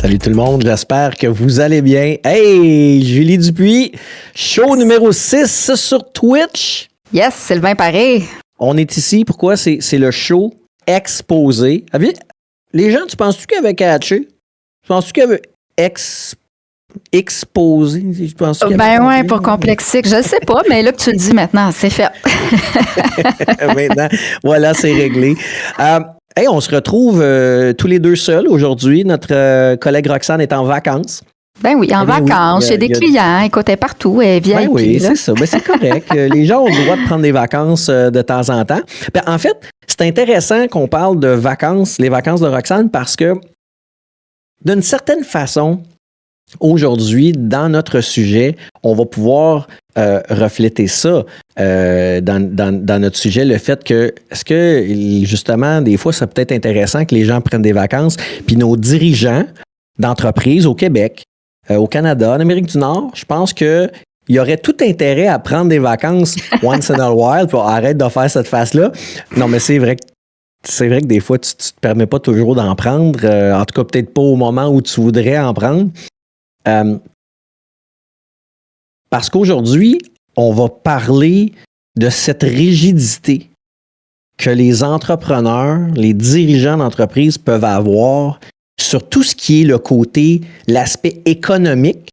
Salut tout le monde, j'espère que vous allez bien. Hey, Julie Dupuis, show numéro 6 sur Twitch. Yes, Sylvain Paré. On est ici, pourquoi? C'est le show Exposé. Les gens, tu penses-tu qu'ils avaient catché? Tu penses-tu qu'ils avaient exposé? Ben ouais, pour complexique, je sais pas, mais là que tu le dis maintenant, c'est fait. Maintenant, voilà, c'est réglé. Hey, on se retrouve tous les deux seuls aujourd'hui. Notre collègue Roxane est en vacances. Ben oui, en vacances, chez des clients, écoute, elle est partout, elle est VIP. Ben oui, c'est ça. Ben c'est correct. Les gens ont le droit de prendre des vacances de temps en temps. Ben, en fait, c'est intéressant qu'on parle de vacances, les vacances de Roxane, parce que d'une certaine façon, aujourd'hui, dans notre sujet, on va pouvoir refléter ça dans notre sujet, le fait que, est-ce que, justement, des fois, ça peut être intéressant que les gens prennent des vacances, puis nos dirigeants d'entreprises au Québec, au Canada, en Amérique du Nord, je pense qu'il y aurait tout intérêt à prendre des vacances once in a while, puis arrête de faire cette face-là. Non, mais c'est vrai que des fois, tu te permets pas toujours d'en prendre, en tout cas, peut-être pas au moment où tu voudrais en prendre. Parce qu'aujourd'hui, on va parler de cette rigidité que les entrepreneurs, les dirigeants d'entreprise peuvent avoir sur tout ce qui est le côté, l'aspect économique,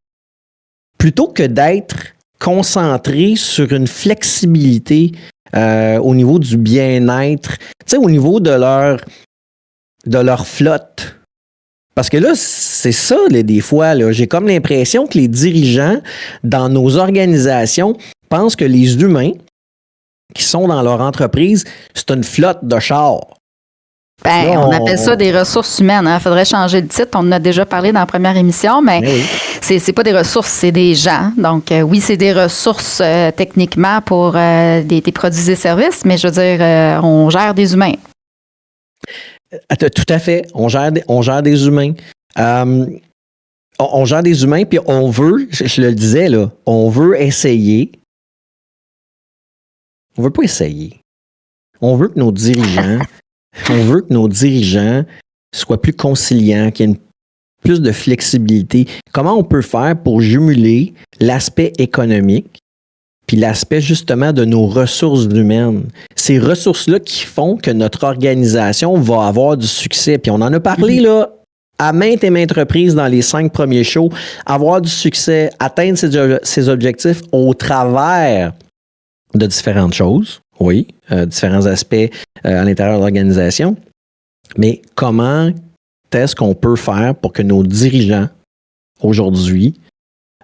plutôt que d'être concentrés sur une flexibilité au niveau du bien-être, tu sais, au niveau de leur flotte. Parce que là, c'est ça, là, des fois, là, j'ai comme l'impression que les dirigeants dans nos organisations pensent que les humains qui sont dans leur entreprise, c'est une flotte de chars. Ben, là, on appelle ça des ressources humaines. Il faudrait changer le titre. On en a déjà parlé dans la première émission, mais oui. C'est pas des ressources, c'est des gens. Donc, oui, c'est des ressources techniquement pour des produits et services, mais je veux dire, on gère des humains. Tout à fait. On gère des humains. On gère des humains, puis on veut, je le disais, là, on veut essayer. On veut pas essayer. On veut que nos dirigeants, soient plus conciliants, qu'il y ait plus de flexibilité. Comment on peut faire pour jumeler l'aspect économique puis l'aspect justement de nos ressources humaines? Ces ressources-là qui font que notre organisation va avoir du succès. Puis on en a parlé là à maintes et maintes reprises dans les 5 premiers shows. Avoir du succès, atteindre ses objectifs au travers de différentes choses. Oui, différents aspects à l'intérieur de l'organisation. Mais comment est-ce qu'on peut faire pour que nos dirigeants, aujourd'hui,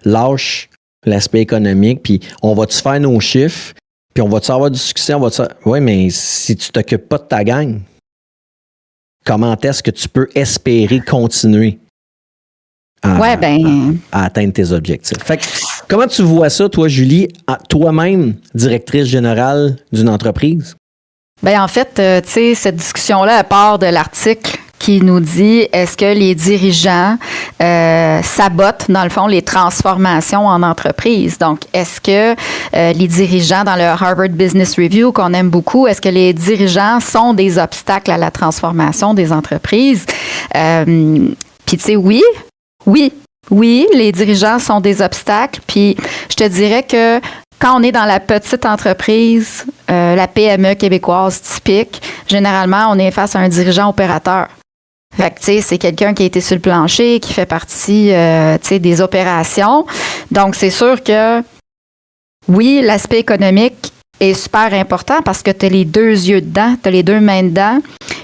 lâchent l'aspect économique, puis on va-tu faire nos chiffres, puis on va-tu avoir du succès, Oui, mais si tu t'occupes pas de ta gang, comment est-ce que tu peux espérer continuer à atteindre tes objectifs? Fait que, comment tu vois ça, toi, Julie, toi-même, directrice générale d'une entreprise? Bien, en fait, tu sais, cette discussion-là, elle part de l'article qui nous dit est-ce que les dirigeants sabotent, dans le fond, les transformations en entreprise. Donc, est-ce que les dirigeants, dans le Harvard Business Review, qu'on aime beaucoup, est-ce que les dirigeants sont des obstacles à la transformation des entreprises? Puis, tu sais, oui, les dirigeants sont des obstacles. Puis, je te dirais que quand on est dans la petite entreprise, la PME québécoise typique, généralement, on est face à un dirigeant opérateur. Fait que, tu sais, c'est quelqu'un qui a été sur le plancher, qui fait partie, tu sais, des opérations. Donc, c'est sûr que, oui, l'aspect économique est super important parce que tu as les 2 yeux dedans, tu as les 2 mains dedans.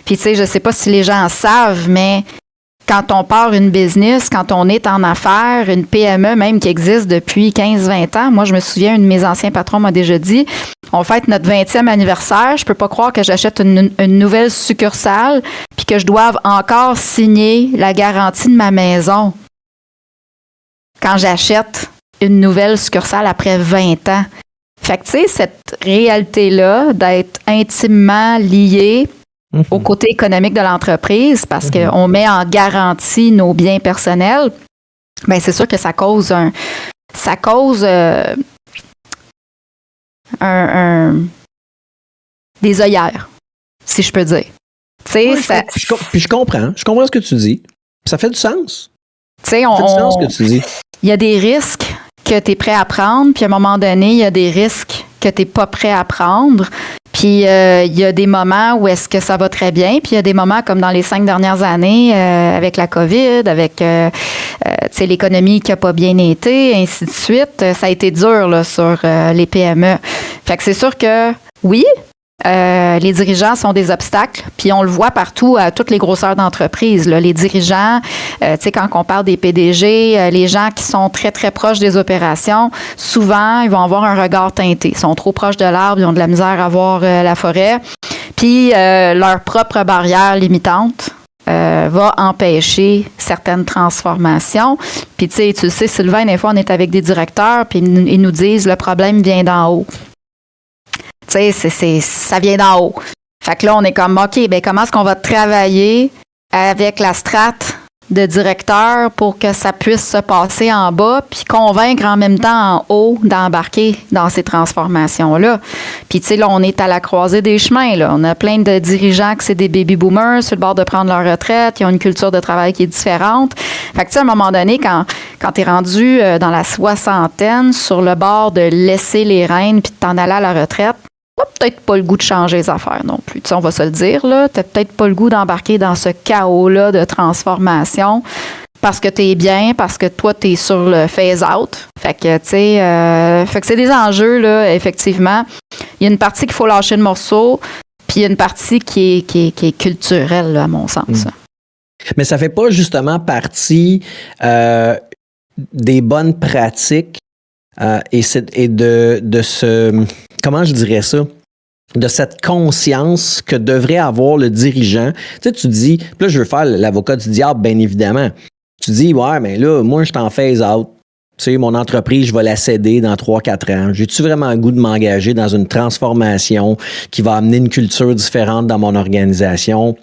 Puis, tu sais, je sais pas si les gens en savent, mais quand on part une business, quand on est en affaires, une PME même qui existe depuis 15-20 ans, moi, je me souviens, un de mes anciens patrons m'a déjà dit, on fête notre 20e anniversaire, je peux pas croire que j'achète une nouvelle succursale puis que je doive encore signer la garantie de ma maison quand j'achète une nouvelle succursale après 20 ans. Fait que, tu sais, cette réalité-là d'être intimement liée au côté économique de l'entreprise, parce qu'on met en garantie nos biens personnels, bien, c'est sûr que ça cause des œillères, si je peux dire. Oui, puis je comprends ce que tu dis. Ça fait du sens. Tu sais, ce que tu dis. Il y a des risques que tu es prêt à prendre, puis à un moment donné, il y a des risques que tu n'es pas prêt à prendre. Puis il y a des moments où est-ce que ça va très bien, puis il y a des moments comme dans les 5 dernières années avec la COVID, avec l'économie qui n'a pas bien été, ainsi de suite. Ça a été dur là, sur les PME. Fait que c'est sûr que oui, les dirigeants sont des obstacles, puis on le voit partout à toutes les grosseurs d'entreprise. Là. Les dirigeants, quand on parle des PDG, les gens qui sont très, très proches des opérations, souvent, ils vont avoir un regard teinté. Ils sont trop proches de l'arbre, ils ont de la misère à voir la forêt. Puis, leur propre barrière limitante va empêcher certaines transformations. Puis, tu sais, Sylvain, des fois, on est avec des directeurs, puis ils nous disent, le problème vient d'en haut. Tu sais, ça vient d'en haut. Fait que là, on est comme, OK, ben comment est-ce qu'on va travailler avec la strate de directeur pour que ça puisse se passer en bas, puis convaincre en même temps en haut d'embarquer dans ces transformations-là. Puis, tu sais, là, on est à la croisée des chemins, là. On a plein de dirigeants que c'est des baby-boomers sur le bord de prendre leur retraite. Ils ont une culture de travail qui est différente. Fait que, tu sais, à un moment donné, quand tu es rendu dans la soixantaine, sur le bord de laisser les rênes puis de t'en aller à la retraite, t'as peut-être pas le goût de changer les affaires non plus. Tu sais, on va se le dire, là. T'as peut-être pas le goût d'embarquer dans ce chaos-là de transformation parce que t'es bien, parce que toi, t'es sur le phase-out. Fait que, tu sais, fait que c'est des enjeux, là, effectivement. Il y a une partie qu'il faut lâcher le morceau, puis il y a une partie qui est culturelle, là, à mon sens. Mais ça fait pas justement partie des bonnes pratiques et de ce... Comment je dirais ça? De cette conscience que devrait avoir le dirigeant. Tu sais, tu dis, puis là, je veux faire l'avocat du diable, bien évidemment. Tu dis, ouais, mais là, moi, je t'en phase out. Tu sais, mon entreprise, je vais la céder dans 3-4 ans. J'ai-tu vraiment le goût de m'engager dans une transformation qui va amener une culture différente dans mon organisation?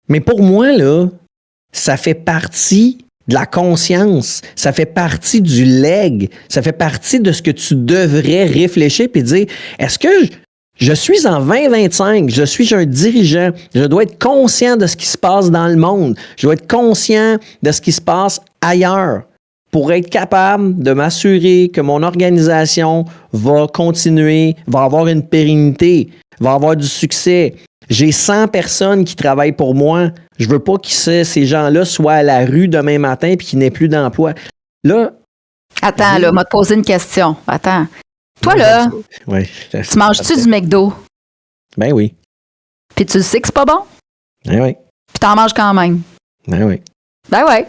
Mais pour moi, là, ça fait partie de la conscience, ça fait partie du leg, ça fait partie de ce que tu devrais réfléchir et dire, est-ce que je suis en 2025, je suis un dirigeant, je dois être conscient de ce qui se passe dans le monde, je dois être conscient de ce qui se passe ailleurs pour être capable de m'assurer que mon organisation va continuer, va avoir une pérennité, va avoir du succès. J'ai 100 personnes qui travaillent pour moi. Je veux pas que ces gens-là soient à la rue demain matin et qu'ils n'aient plus d'emploi. Là. Attends, là, m'a posé une question. Attends. Toi, là, ouais, tu manges-tu du McDo? Ben oui. Puis tu le sais que c'est pas bon? Ben oui. Puis t'en manges quand même? Ben oui. Ben ouais.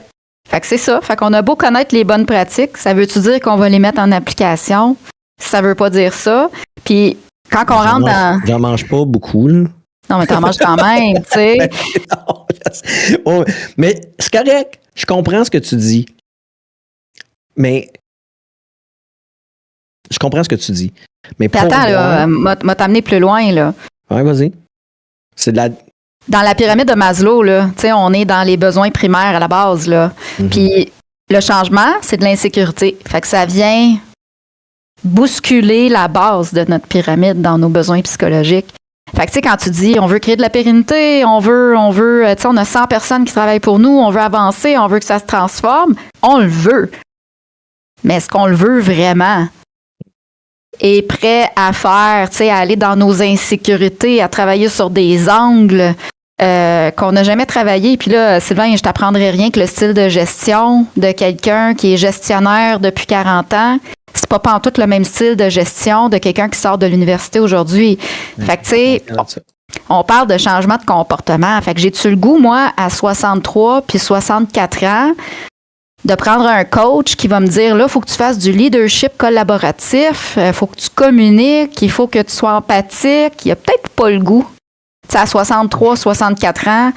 Fait que c'est ça. Fait qu'on a beau connaître les bonnes pratiques, ça veut-tu dire qu'on va les mettre en application? Ça veut pas dire ça. Puis quand on rentre dans... J'en mange pas beaucoup, là. Non, mais t'en manges quand même, tu sais. Oh, mais c'est correct. Je comprends ce que tu dis. Mais je comprends ce que tu dis. Mais puis attends, là, m'a t'amener plus loin, là. Ouais, vas-y. C'est de la... Dans la pyramide de Maslow, là, tu sais, on est dans les besoins primaires à la base, là. Mm-hmm. Puis le changement, c'est de l'insécurité. Fait que ça vient bousculer la base de notre pyramide dans nos besoins psychologiques. Fait que, tu sais, quand tu dis, on veut créer de la pérennité, on veut, tu sais, on a 100 personnes qui travaillent pour nous, on veut avancer, on veut que ça se transforme, on le veut. Mais est-ce qu'on le veut vraiment? Est prêt à faire, tu sais, à aller dans nos insécurités, à travailler sur des angles qu'on n'a jamais travaillé. Puis là, Sylvain, je t'apprendrai rien que le style de gestion de quelqu'un qui est gestionnaire depuis 40 ans, c'est pas pantoute le même style de gestion de quelqu'un qui sort de l'université aujourd'hui. Fait que, tu sais, on parle de changement de comportement. Fait que j'ai-tu le goût, moi, à 63 puis 64 ans, de prendre un coach qui va me dire, là, il faut que tu fasses du leadership collaboratif, il faut que tu communiques, il faut que tu sois empathique. Il n'y a peut-être pas le goût, tu sais, à 63, 64 ans,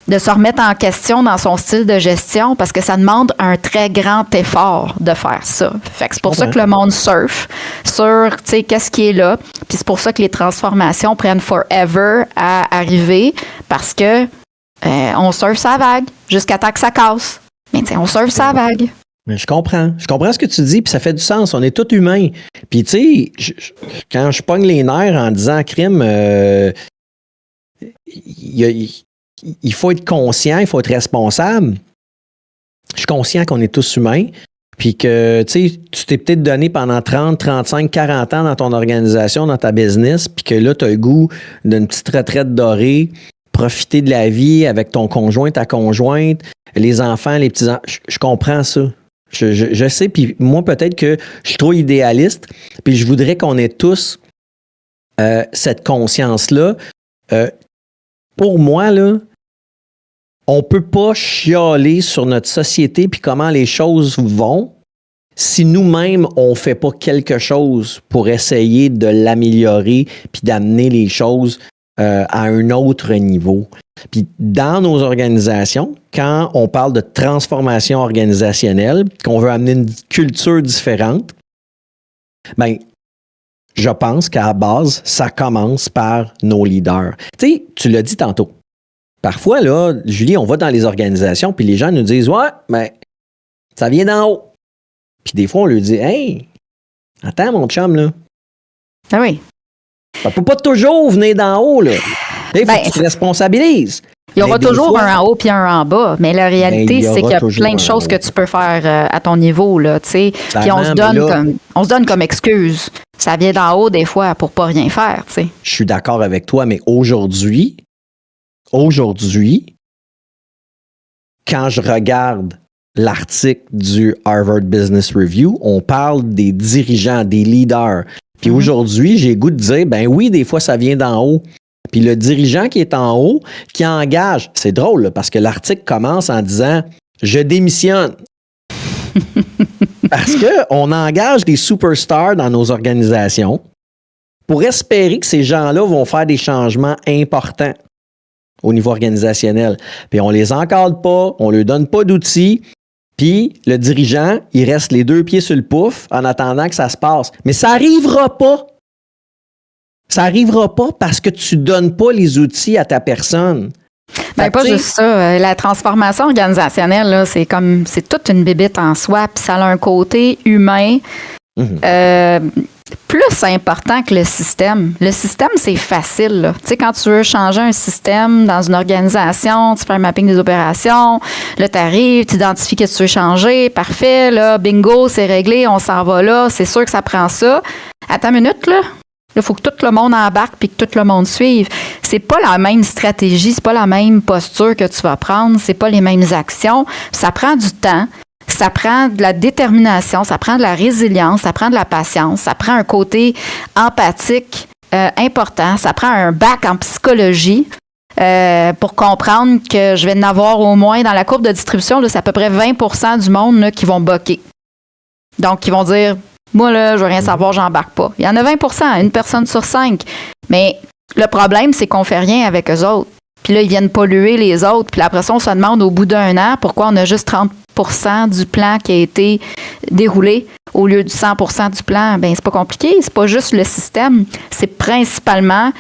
de se remettre en question dans son style de gestion parce que ça demande un très grand effort de faire ça. Fait que c'est pour ça que le monde surfe sur, tu sais, qu'est-ce qui est là. Puis c'est pour ça que les transformations prennent forever à arriver parce que on surfe sa vague jusqu'à temps que ça casse. Mais tu sais, on surfe sa vague. Mais je comprends. Je comprends ce que tu dis, puis ça fait du sens. On est tous humains. Puis tu sais, quand je pogne les nerfs en disant crime, il il faut être conscient, il faut être responsable. Je suis conscient qu'on est tous humains, puis que tu t'es peut-être donné pendant 30, 35, 40 ans dans ton organisation, dans ta business, puis que là, tu as le goût d'une petite retraite dorée, profiter de la vie avec ton conjoint, ta conjointe, les enfants, les petits-enfants. Je comprends ça. Je sais, puis moi, peut-être que je suis trop idéaliste, puis je voudrais qu'on ait tous cette conscience-là. Pour moi, là, on peut pas chialer sur notre société puis comment les choses vont si nous-mêmes, on fait pas quelque chose pour essayer de l'améliorer puis d'amener les choses à un autre niveau. Puis dans nos organisations, quand on parle de transformation organisationnelle, qu'on veut amener une culture différente, bien, je pense qu'à la base, ça commence par nos leaders. Tu sais, tu l'as dit tantôt. Parfois, là, Julie, on va dans les organisations, puis les gens nous disent « Ouais, mais ça vient d'en haut. » Puis des fois, on leur dit « Hey, attends, mon chum, là. Ah oui. Ça peut pas toujours venir d'en haut, là. Il faut que tu te responsabilises. Il y aura toujours un en haut puis un en bas, mais la réalité, c'est qu'il y a plein de choses que tu peux faire à ton niveau, là, tu sais. Puis on se donne comme excuse. Ça vient d'en haut, des fois, pour pas rien faire, tu sais. Je suis d'accord avec toi, mais aujourd'hui, quand je regarde l'article du Harvard Business Review, on parle des dirigeants, des leaders. Puis aujourd'hui, j'ai le goût de dire, ben oui, des fois, ça vient d'en haut. Puis le dirigeant qui est en haut, qui engage, c'est drôle là, parce que l'article commence en disant « Je démissionne ». Parce qu'on engage des superstars dans nos organisations pour espérer que ces gens-là vont faire des changements importants au niveau organisationnel. Puis on les encadre pas, on leur donne pas d'outils, puis le dirigeant, il reste les deux pieds sur le pouf en attendant que ça se passe. Mais ça n'arrivera pas. Ça n'arrivera pas parce que tu ne donnes pas les outils à ta personne. Ben, pas juste ça. La transformation organisationnelle, là, c'est toute une bébite en soi, puis ça a un côté humain plus important que le système. Le système, c'est facile, là. Tu sais, quand tu veux changer un système dans une organisation, tu fais un mapping des opérations, là, tu arrives, tu identifies ce que tu veux changer, parfait, là, bingo, c'est réglé, on s'en va là, c'est sûr que ça prend ça. Attends une minute, là. Il faut que tout le monde embarque puis que tout le monde suive. C'est pas la même stratégie, c'est pas la même posture que tu vas prendre, c'est pas les mêmes actions. Ça prend du temps, ça prend de la détermination, ça prend de la résilience, ça prend de la patience, ça prend un côté empathique important, ça prend un bac en psychologie pour comprendre que je vais en avoir au moins dans la courbe de distribution, là, c'est à peu près 20% du monde là, qui vont boquer. Donc, qui vont dire... Moi, là, je veux rien savoir, j'embarque pas. Il y en a 20%, une personne sur 5. Mais le problème, c'est qu'on fait rien avec eux autres. Puis là, ils viennent polluer les autres. Puis après ça, on se demande au bout d'un an pourquoi on a juste 30% du plan qui a été déroulé au lieu du 100% du plan. Bien, c'est pas compliqué. C'est pas juste le système. C'est principalement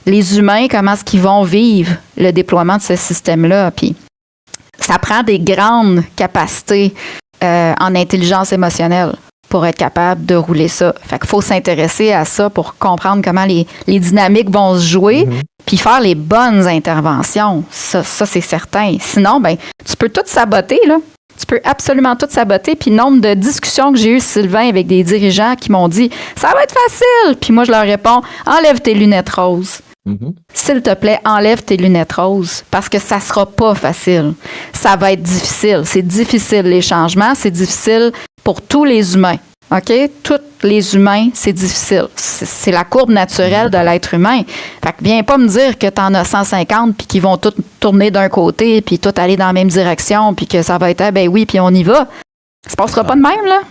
les humains, comment est-ce qu'ils vont vivre le déploiement de ce système-là. Puis ça prend des grandes capacités en intelligence émotionnelle pour être capable de rouler ça. Fait qu'il faut s'intéresser à ça pour comprendre comment les dynamiques vont se jouer, puis faire les bonnes interventions. Ça c'est certain. Sinon, ben, tu peux tout saboter, là. Tu peux absolument tout saboter. Puis nombre de discussions que j'ai eues, Sylvain, avec des dirigeants qui m'ont dit « Ça va être facile! » Puis moi, je leur réponds « Enlève tes lunettes roses. S'il te plaît, enlève tes lunettes roses parce que ça sera pas facile. Ça va être difficile. C'est difficile, les changements. C'est difficile pour tous les humains. OK? Tous les humains, c'est difficile. C'est la courbe naturelle de l'être humain. Fait que viens pas me dire que tu en as 150 puis qu'ils vont tous tourner d'un côté puis tous aller dans la même direction puis que ça va être ben oui, puis on y va. Ça se passera pas de même, là.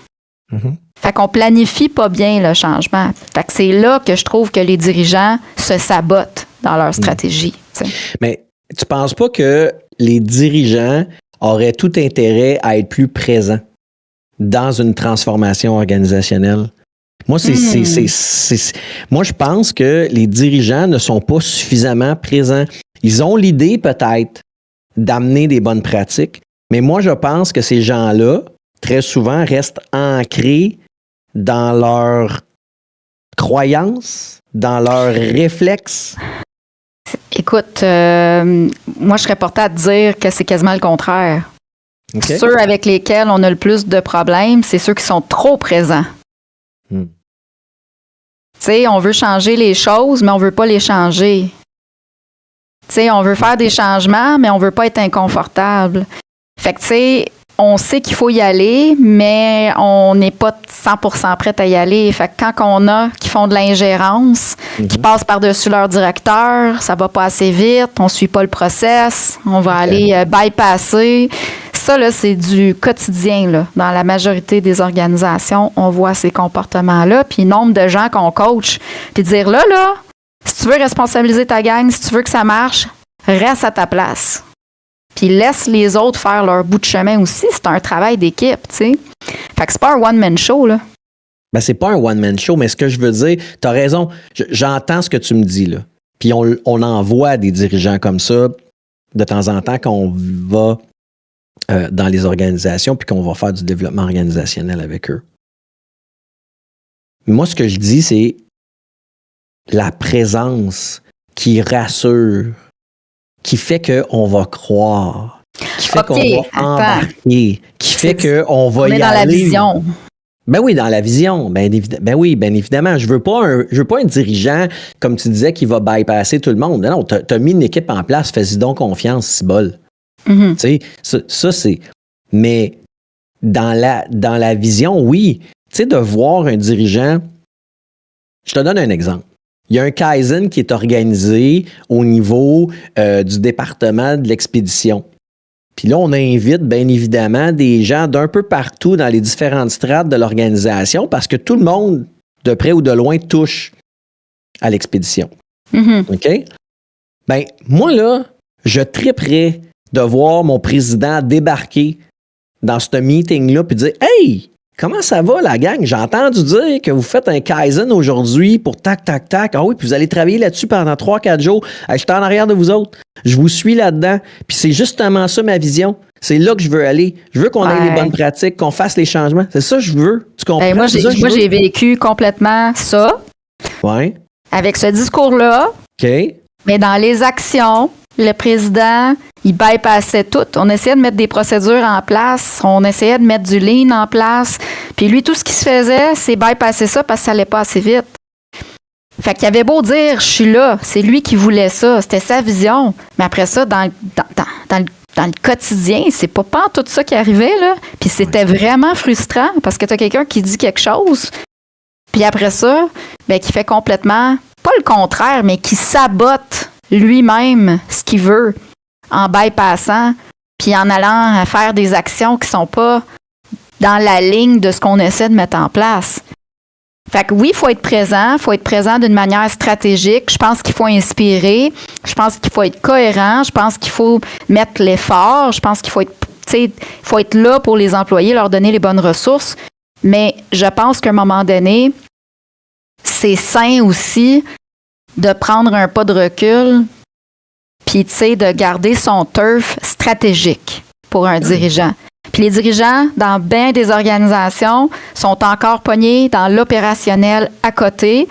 Fait qu'on planifie pas bien le changement. Fait que c'est là que je trouve que les dirigeants se sabotent dans leur stratégie. T'sais. Mais tu penses pas que les dirigeants auraient tout intérêt à être plus présents dans une transformation organisationnelle? Moi, moi, je pense que les dirigeants ne sont pas suffisamment présents. Ils ont l'idée peut-être d'amener des bonnes pratiques, mais moi, je pense que ces gens-là, très souvent, restent ancrés dans leurs croyances, dans leurs réflexes. Écoute, moi, je serais portée à te dire que c'est quasiment le contraire. Okay. Ceux avec lesquels on a le plus de problèmes, c'est ceux qui sont trop présents. Tu sais, on veut changer les choses, mais on veut pas les changer. Tu sais, on veut faire des changements, mais on veut pas être inconfortable. Fait que, tu sais, on sait qu'il faut y aller, mais on n'est pas 100% prêt à y aller. Fait que quand on a qui font de l'ingérence, qui passent par-dessus leur directeur, ça va pas assez vite, on suit pas le process, on va aller bypasser. Ça, là, c'est du quotidien, là. Dans la majorité des organisations, on voit ces comportements-là. Puis, nombre de gens qu'on coach, puis dire là, si tu veux responsabiliser ta gang, si tu veux que ça marche, reste à ta place. Puis, laisse les autres faire leur bout de chemin aussi. C'est un travail d'équipe, tu sais. Fait que c'est pas un one-man show, là. Ben, c'est pas un one-man show, mais ce que je veux dire, t'as raison, j'entends ce que tu me dis, là. Puis, on en voit des dirigeants comme ça de temps en temps qu'on va dans les organisations puis qu'on va faire du développement organisationnel avec eux. Moi, ce que je dis, c'est la présence qui rassure, qui fait qu'on va croire, qui fait qu'on va embarquer, qui fait qu'on va y aller. On est dans la vision. Ben oui, dans la vision. Ben oui, bien évidemment. Je veux pas un dirigeant, comme tu disais, qui va bypasser tout le monde. Non, t'as mis une équipe en place, fais-y donc confiance, c'est bol. Tu sais, ça c'est... Mais dans la vision, oui. Tu sais, de voir un dirigeant... Je te donne un exemple. Il y a un Kaizen qui est organisé au niveau du département de l'expédition. Puis là, on invite bien évidemment des gens d'un peu partout dans les différentes strates de l'organisation parce que tout le monde, de près ou de loin, touche à l'expédition. OK? Ben, moi, là, je triperais de voir mon président débarquer dans ce meeting-là puis dire « Hey, comment ça va, la gang? J'ai entendu dire que vous faites un Kaizen aujourd'hui pour tac, tac, tac. Ah oui, puis vous allez travailler là-dessus pendant 3-4 jours. Je suis en arrière de vous autres. Je vous suis là-dedans. Puis c'est justement ça ma vision. C'est là que je veux aller. Je veux qu'on ait les bonnes pratiques, qu'on fasse les changements. C'est ça que je veux. Tu comprends? Moi, j'ai vécu complètement ça. Ouais. Avec ce discours-là. OK. Mais dans les actions, le président, il bypassait tout. On essayait de mettre des procédures en place. On essayait de mettre du lean en place. Puis lui, tout ce qui se faisait, c'est bypasser ça parce que ça allait pas assez vite. Fait qu'il avait beau dire, je suis là. C'est lui qui voulait ça. C'était sa vision. Mais après ça, dans le quotidien, c'est pas tout ça qui arrivait, là. Puis c'était vraiment frustrant parce que tu as quelqu'un qui dit quelque chose. Puis après ça, ben, qui fait complètement, pas le contraire, mais qui sabote lui-même ce qu'il veut en bypassant, puis en allant faire des actions qui sont pas dans la ligne de ce qu'on essaie de mettre en place. Fait que oui, il faut être présent d'une manière stratégique. Je pense qu'il faut inspirer, je pense qu'il faut être cohérent, je pense qu'il faut mettre l'effort, je pense qu'il faut être là pour les employés, leur donner les bonnes ressources. Mais je pense qu'à un moment donné, c'est sain aussi de prendre un pas de recul puis, tu sais, de garder son turf stratégique pour un dirigeant. Puis les dirigeants, dans bien des organisations, sont encore pognés dans l'opérationnel à côté.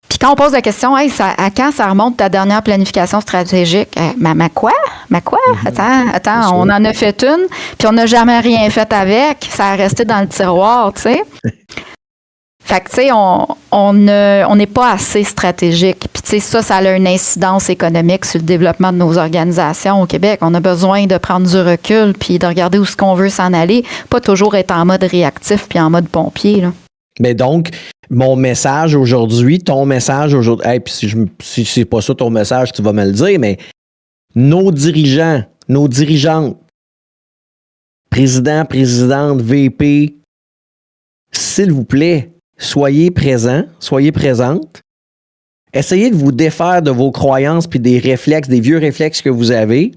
Puis quand on pose la question, hey, à quand ça remonte ta dernière planification stratégique? Ma quoi? Attends, on en a fait une, puis on n'a jamais rien fait avec. Ça a resté dans le tiroir, tu sais. Fait que, tu sais, on n'est pas assez stratégique. Puis, tu sais, ça a une incidence économique sur le développement de nos organisations au Québec. On a besoin de prendre du recul puis de regarder où est-ce qu'on veut s'en aller, pas toujours être en mode réactif puis en mode pompier, là. Mais donc, mon message aujourd'hui, ton message aujourd'hui, hey, puis si c'est pas ça ton message, tu vas me le dire, mais nos dirigeants, nos dirigeantes, président, présidente, VP, s'il vous plaît, soyez présents, soyez présentes. Essayez de vous défaire de vos croyances puis des réflexes, des vieux réflexes que vous avez.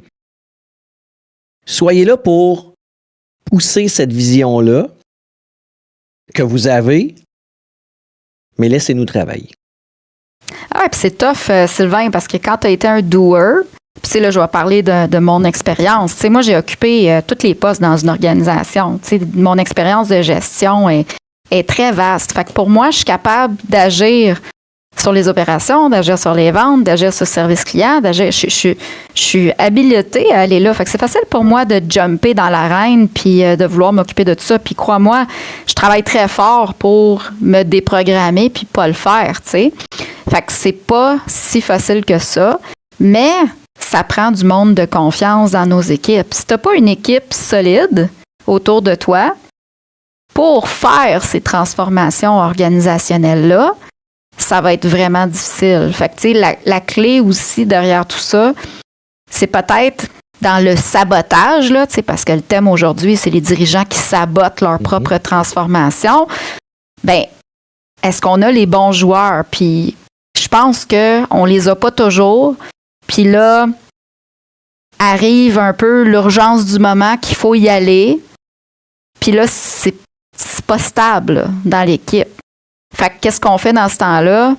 Soyez là pour pousser cette vision-là que vous avez, mais laissez-nous travailler. Ah ouais, puis c'est tough, Sylvain, parce que quand tu as été un doer, puis là, je vais parler de mon expérience. Tu sais, moi, j'ai occupé tous les postes dans une organisation. Tu sais, mon expérience de gestion est très vaste. Fait que pour moi, je suis capable d'agir sur les opérations, d'agir sur les ventes, d'agir sur le service client, d'agir. Je suis habilitée à aller là. Fait que c'est facile pour moi de jumper dans l'arène puis de vouloir m'occuper de tout ça. Puis crois-moi, je travaille très fort pour me déprogrammer puis pas le faire, tu sais. Fait que c'est pas si facile que ça, mais ça prend du monde de confiance dans nos équipes. Si t'as pas une équipe solide autour de toi pour faire ces transformations organisationnelles-là, ça va être vraiment difficile. Fait que, tu sais, la clé aussi derrière tout ça, c'est peut-être dans le sabotage, là, tu sais, parce que le thème aujourd'hui, c'est les dirigeants qui sabotent leur propre transformation. Bien, est-ce qu'on a les bons joueurs? Puis, je pense qu'on les a pas toujours. Puis là, arrive un peu l'urgence du moment qu'il faut y aller. Puis là, c'est pas stable là, dans l'équipe. Fait que qu'est-ce qu'on fait dans ce temps-là?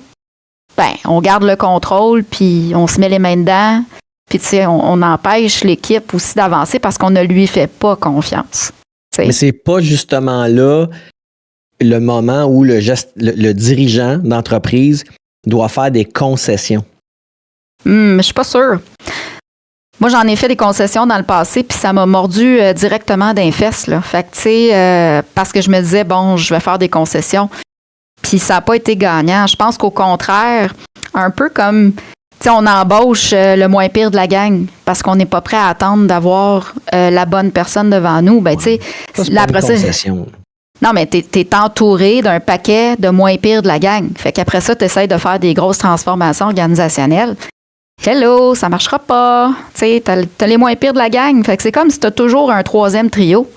Ben, on garde le contrôle, puis on se met les mains dedans, puis tu sais, on empêche l'équipe aussi d'avancer parce qu'on ne lui fait pas confiance. T'sais. Mais c'est pas justement là le moment où le dirigeant d'entreprise doit faire des concessions. Je suis pas sûre. Moi, j'en ai fait des concessions dans le passé, puis ça m'a mordu directement d'un fesses, là. Fait que, tu sais, parce que je me disais, bon, je vais faire des concessions. Puis ça n'a pas été gagnant. Je pense qu'au contraire, un peu comme, tu sais, on embauche le moins pire de la gang parce qu'on n'est pas prêt à attendre d'avoir la bonne personne devant nous. Ben, tu sais, la concession. Non, mais t'es entouré d'un paquet de moins pire de la gang. Fait qu'après ça, t'essayes de faire des grosses transformations organisationnelles. Hello, ça marchera pas. Tu sais, t'as les moins pires de la gang. Fait que c'est comme si t'as toujours un troisième trio.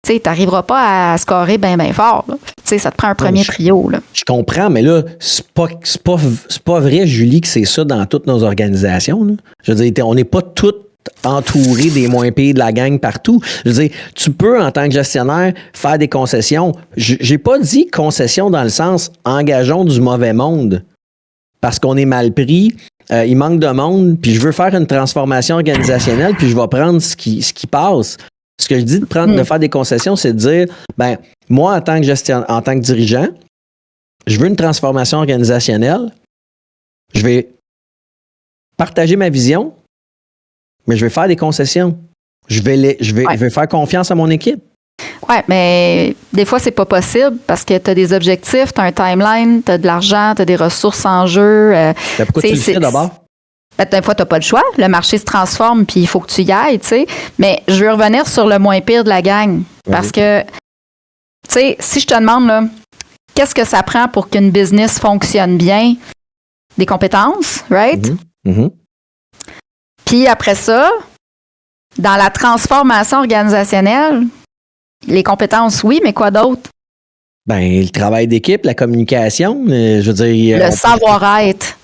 Tu sais, t'arriveras pas à scorer bien fort. Tu sais, ça te prend un premier trio. Là. Je comprends, mais là, c'est pas vrai, Julie, que c'est ça dans toutes nos organisations. Là. Je veux dire, on n'est pas toutes entourés des moins pires de la gang partout. Je veux dire, tu peux, en tant que gestionnaire, faire des concessions. J'ai pas dit concession dans le sens engageons du mauvais monde parce qu'on est mal pris. Il manque de monde, puis je veux faire une transformation organisationnelle, puis je vais prendre ce qui passe. Ce que je dis de faire des concessions, c'est de dire, ben, moi, en tant que dirigeant, je veux une transformation organisationnelle. Je vais partager ma vision, mais je vais faire des concessions. Je vais faire confiance à mon équipe. Oui, mais des fois, c'est pas possible parce que tu as des objectifs, tu as un timeline, tu as de l'argent, tu as des ressources en jeu. Pourquoi tu le fais d'abord? Des fois, tu n'as pas le choix. Le marché se transforme, puis il faut que tu y ailles, tu sais. Mais je veux revenir sur le moins pire de la gang. Parce que, tu sais, si je te demande, là, qu'est-ce que ça prend pour qu'une business fonctionne bien? Des compétences, right? Puis après ça, dans la transformation organisationnelle, les compétences, oui, mais quoi d'autre? Ben, le travail d'équipe, la communication, je veux dire... Le savoir-être.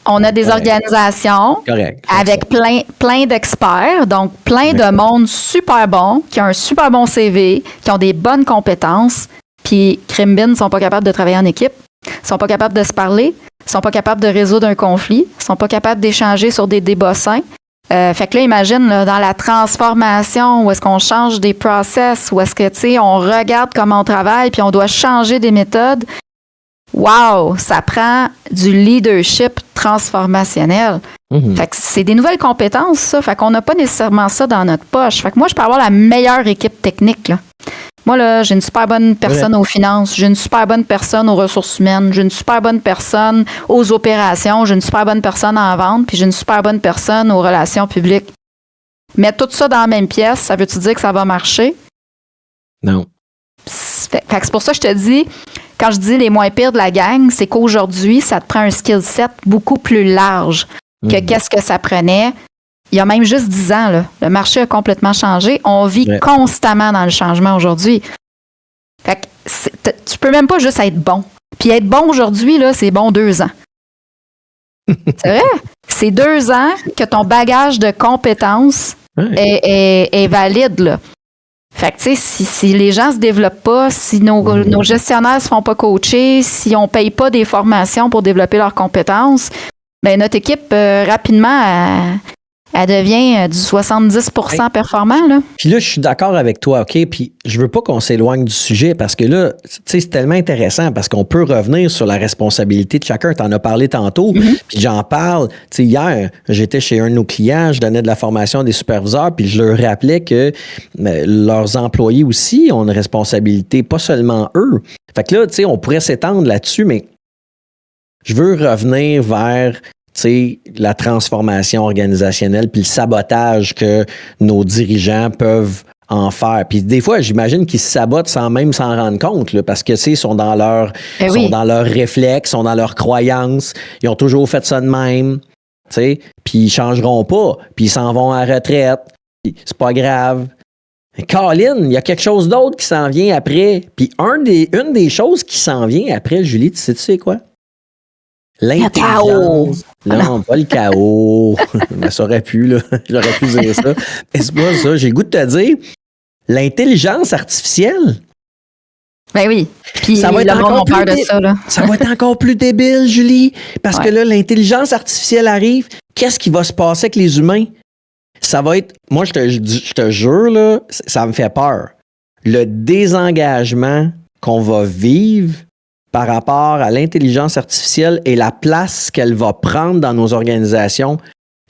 On a des organisations avec plein d'experts, donc plein de monde super bon, qui ont un super bon CV, qui ont des bonnes compétences, puis Crimbin ne sont pas capables de travailler en équipe, ne sont pas capables de se parler, ne sont pas capables de résoudre un conflit, ne sont pas capables d'échanger sur des débats sains. Fait que là, imagine, là, dans la transformation, où est-ce qu'on change des process, où est-ce que, tu sais, on regarde comment on travaille, puis on doit changer des méthodes. Wow! Ça prend du leadership transformationnel. Fait que c'est des nouvelles compétences, ça. Fait qu'on n'a pas nécessairement ça dans notre poche. Fait que moi, je peux avoir la meilleure équipe technique, là. Moi, là, j'ai une super bonne personne aux finances, j'ai une super bonne personne aux ressources humaines, j'ai une super bonne personne aux opérations, j'ai une super bonne personne en vente, puis j'ai une super bonne personne aux relations publiques. Mettre tout ça dans la même pièce, ça veut-tu dire que ça va marcher? Non. Fait que c'est pour ça que je te dis, quand je dis les moins pires de la gang, c'est qu'aujourd'hui, ça te prend un skill set beaucoup plus large que qu'est-ce que ça prenait. Il y a même juste 10 ans, là, le marché a complètement changé. On vit constamment dans le changement aujourd'hui. Fait que tu peux même pas juste être bon. Puis être bon aujourd'hui, là, c'est bon 2 ans. C'est vrai? C'est 2 ans que ton bagage de compétences est valide, là. Fait que, tu sais, si les gens se développent pas, si nos gestionnaires se font pas coacher, si on paye pas des formations pour développer leurs compétences, ben notre équipe, rapidement, elle devient du 70% performant, là. Puis là, je suis d'accord avec toi, OK? Puis je veux pas qu'on s'éloigne du sujet parce que là, tu sais, c'est tellement intéressant parce qu'on peut revenir sur la responsabilité de chacun. Tu en as parlé tantôt, puis j'en parle. Tu sais, hier, j'étais chez un de nos clients, je donnais de la formation à des superviseurs, puis je leur rappelais que leurs employés aussi ont une responsabilité, pas seulement eux. Fait que là, tu sais, on pourrait s'étendre là-dessus, mais je veux revenir vers la transformation organisationnelle puis le sabotage que nos dirigeants peuvent en faire. Puis des fois, j'imagine qu'ils se sabotent sans même s'en rendre compte, là, parce que ils sont dans leur dans leurs réflexes, sont dans leurs croyances. Ils ont toujours fait ça de même. Puis ils changeront pas. Puis ils s'en vont à la retraite. Puis c'est pas grave. Colin, il y a quelque chose d'autre qui s'en vient après. Puis une des choses qui s'en vient après, Julie, tu sais quoi? L'intelligence. Non, pas le chaos. Mais ça aurait pu, là. J'aurais pu dire ça. Mais c'est pas ça. J'ai le goût de te dire, l'intelligence artificielle. Ben oui. Puis ça va être encore plus de ça, là. Ça va être encore plus débile, Julie. Parce que là, l'intelligence artificielle arrive. Qu'est-ce qui va se passer avec les humains? Ça va être... Moi, je te jure, là, ça me fait peur. Le désengagement qu'on va vivre par rapport à l'intelligence artificielle et la place qu'elle va prendre dans nos organisations,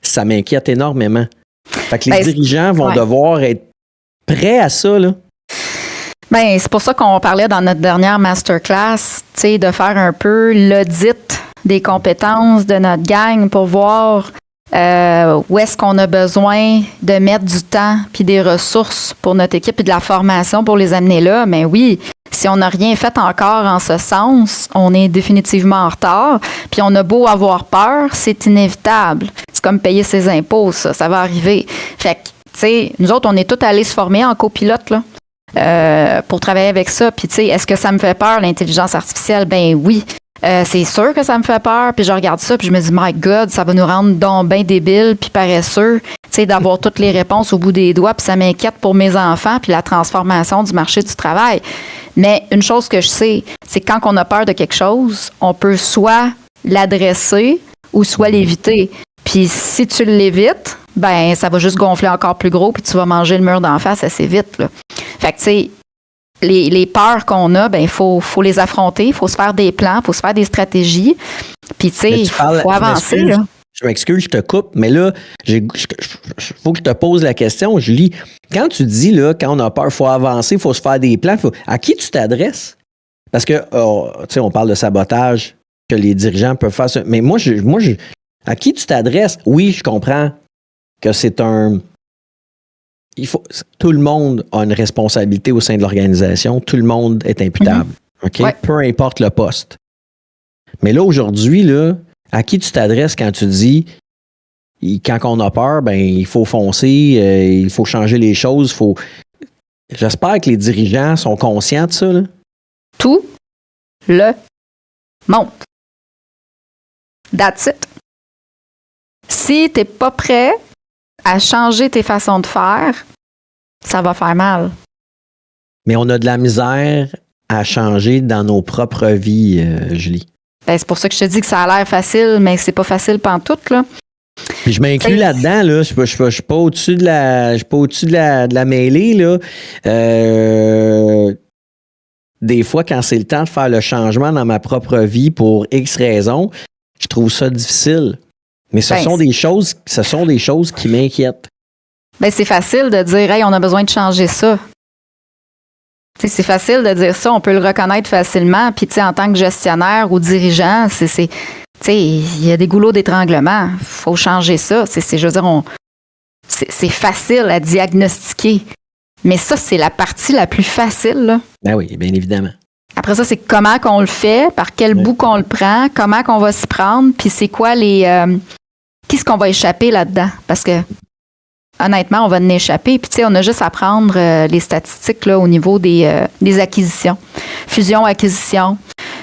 ça m'inquiète énormément. Fait que les dirigeants vont devoir être prêts à ça, là. Ben, c'est pour ça qu'on parlait dans notre dernière masterclass, tu sais, de faire un peu l'audit des compétences de notre gang pour voir où est-ce qu'on a besoin de mettre du temps puis des ressources pour notre équipe et de la formation pour les amener là. Mais oui, si on n'a rien fait encore en ce sens, on est définitivement en retard. Puis on a beau avoir peur, c'est inévitable. C'est comme payer ses impôts, ça va arriver. Fait que, tu sais, nous autres, on est tous allés se former en copilote, là, pour travailler avec ça. Puis, tu sais, est-ce que ça me fait peur, l'intelligence artificielle? Ben oui. C'est sûr que ça me fait peur, puis je regarde ça, puis je me dis, my God, ça va nous rendre donc bien débiles, puis paresseux, tu sais, d'avoir toutes les réponses au bout des doigts, puis ça m'inquiète pour mes enfants, puis la transformation du marché du travail. Mais une chose que je sais, c'est que quand on a peur de quelque chose, on peut soit l'adresser ou soit l'éviter. Puis si tu l'évites, ben ça va juste gonfler encore plus gros, puis tu vas manger le mur d'en face assez vite, là. Fait que, tu sais, les peurs qu'on a, ben il faut les affronter, il faut se faire des plans, il faut se faire des stratégies. Puis, tu sais, il faut avancer. Là. Je m'excuse, je te coupe, mais là, il faut que je te pose la question, Julie. Quand tu dis, là, quand on a peur, il faut avancer, il faut se faire des plans, à qui tu t'adresses? Parce que, tu sais, on parle de sabotage, que les dirigeants peuvent faire ça. Mais moi, à qui tu t'adresses? Oui, je comprends que c'est tout le monde a une responsabilité au sein de l'organisation. Tout le monde est imputable. OK? Ouais. Peu importe le poste. Mais là, aujourd'hui, là, à qui tu t'adresses quand tu dis, quand on a peur, ben il faut foncer, il faut changer les choses. J'espère que les dirigeants sont conscients de ça. Là. Tout le monde. That's it. Si tu n'es pas prêt à changer tes façons de faire, ça va faire mal. Mais on a de la misère à changer dans nos propres vies, Julie. Ben, c'est pour ça que je te dis que ça a l'air facile, mais c'est pas facile pantoute, là. Puis je m'inclus là-dedans, là. Je suis pas au-dessus de la mêlée, là. Des fois, quand c'est le temps de faire le changement dans ma propre vie pour X raisons, je trouve ça difficile. Mais ce sont des choses qui m'inquiètent. Ben, c'est facile de dire, hey, on a besoin de changer ça. T'sais, c'est facile de dire ça, on peut le reconnaître facilement. Puis, en tant que gestionnaire ou dirigeant, il y a des goulots d'étranglement. Il faut changer ça. Je veux dire, c'est facile à diagnostiquer. Mais ça, c'est la partie la plus facile, là. Ben oui, bien évidemment. Après ça, c'est comment qu'on le fait, par quel bout qu'on le prend, comment qu'on va s'y prendre, puis c'est quoi qu'est-ce qu'on va échapper là-dedans? Parce que, honnêtement, on va en échapper. Puis, on a juste à prendre les statistiques là, au niveau des acquisitions. Fusion-acquisition.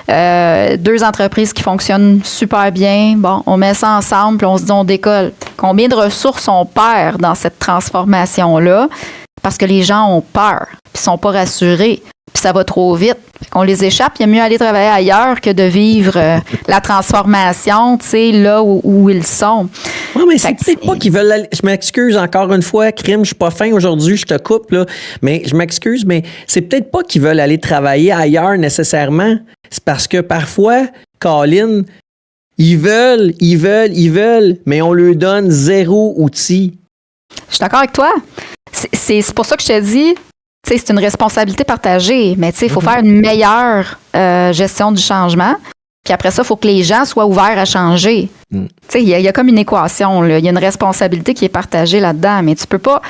2 entreprises qui fonctionnent super bien. Bon, on met ça ensemble, puis on se dit, on décolle. Combien de ressources on perd dans cette transformation-là? parce que les gens ont peur, puis sont pas rassurés, puis ça va trop vite. Qu'on les échappe, il y a mieux aller travailler ailleurs que de vivre la transformation, tu sais, là où ils sont. Oui, mais c'est peut-être pas qu'ils veulent aller. Je m'excuse encore une fois, Crime, je suis pas fin aujourd'hui, je te coupe, là. Mais je m'excuse, mais c'est peut-être pas qu'ils veulent aller travailler ailleurs nécessairement. C'est parce que parfois, Colin, ils veulent, mais on leur donne 0 outil. Je suis d'accord avec toi. C'est pour ça que je te dis, tu sais, c'est une responsabilité partagée, mais tu sais, il faut faire une meilleure gestion du changement. Puis après ça, il faut que les gens soient ouverts à changer. Tu sais, il y a comme une équation, là. Il y a une responsabilité qui est partagée là-dedans, mais tu peux pas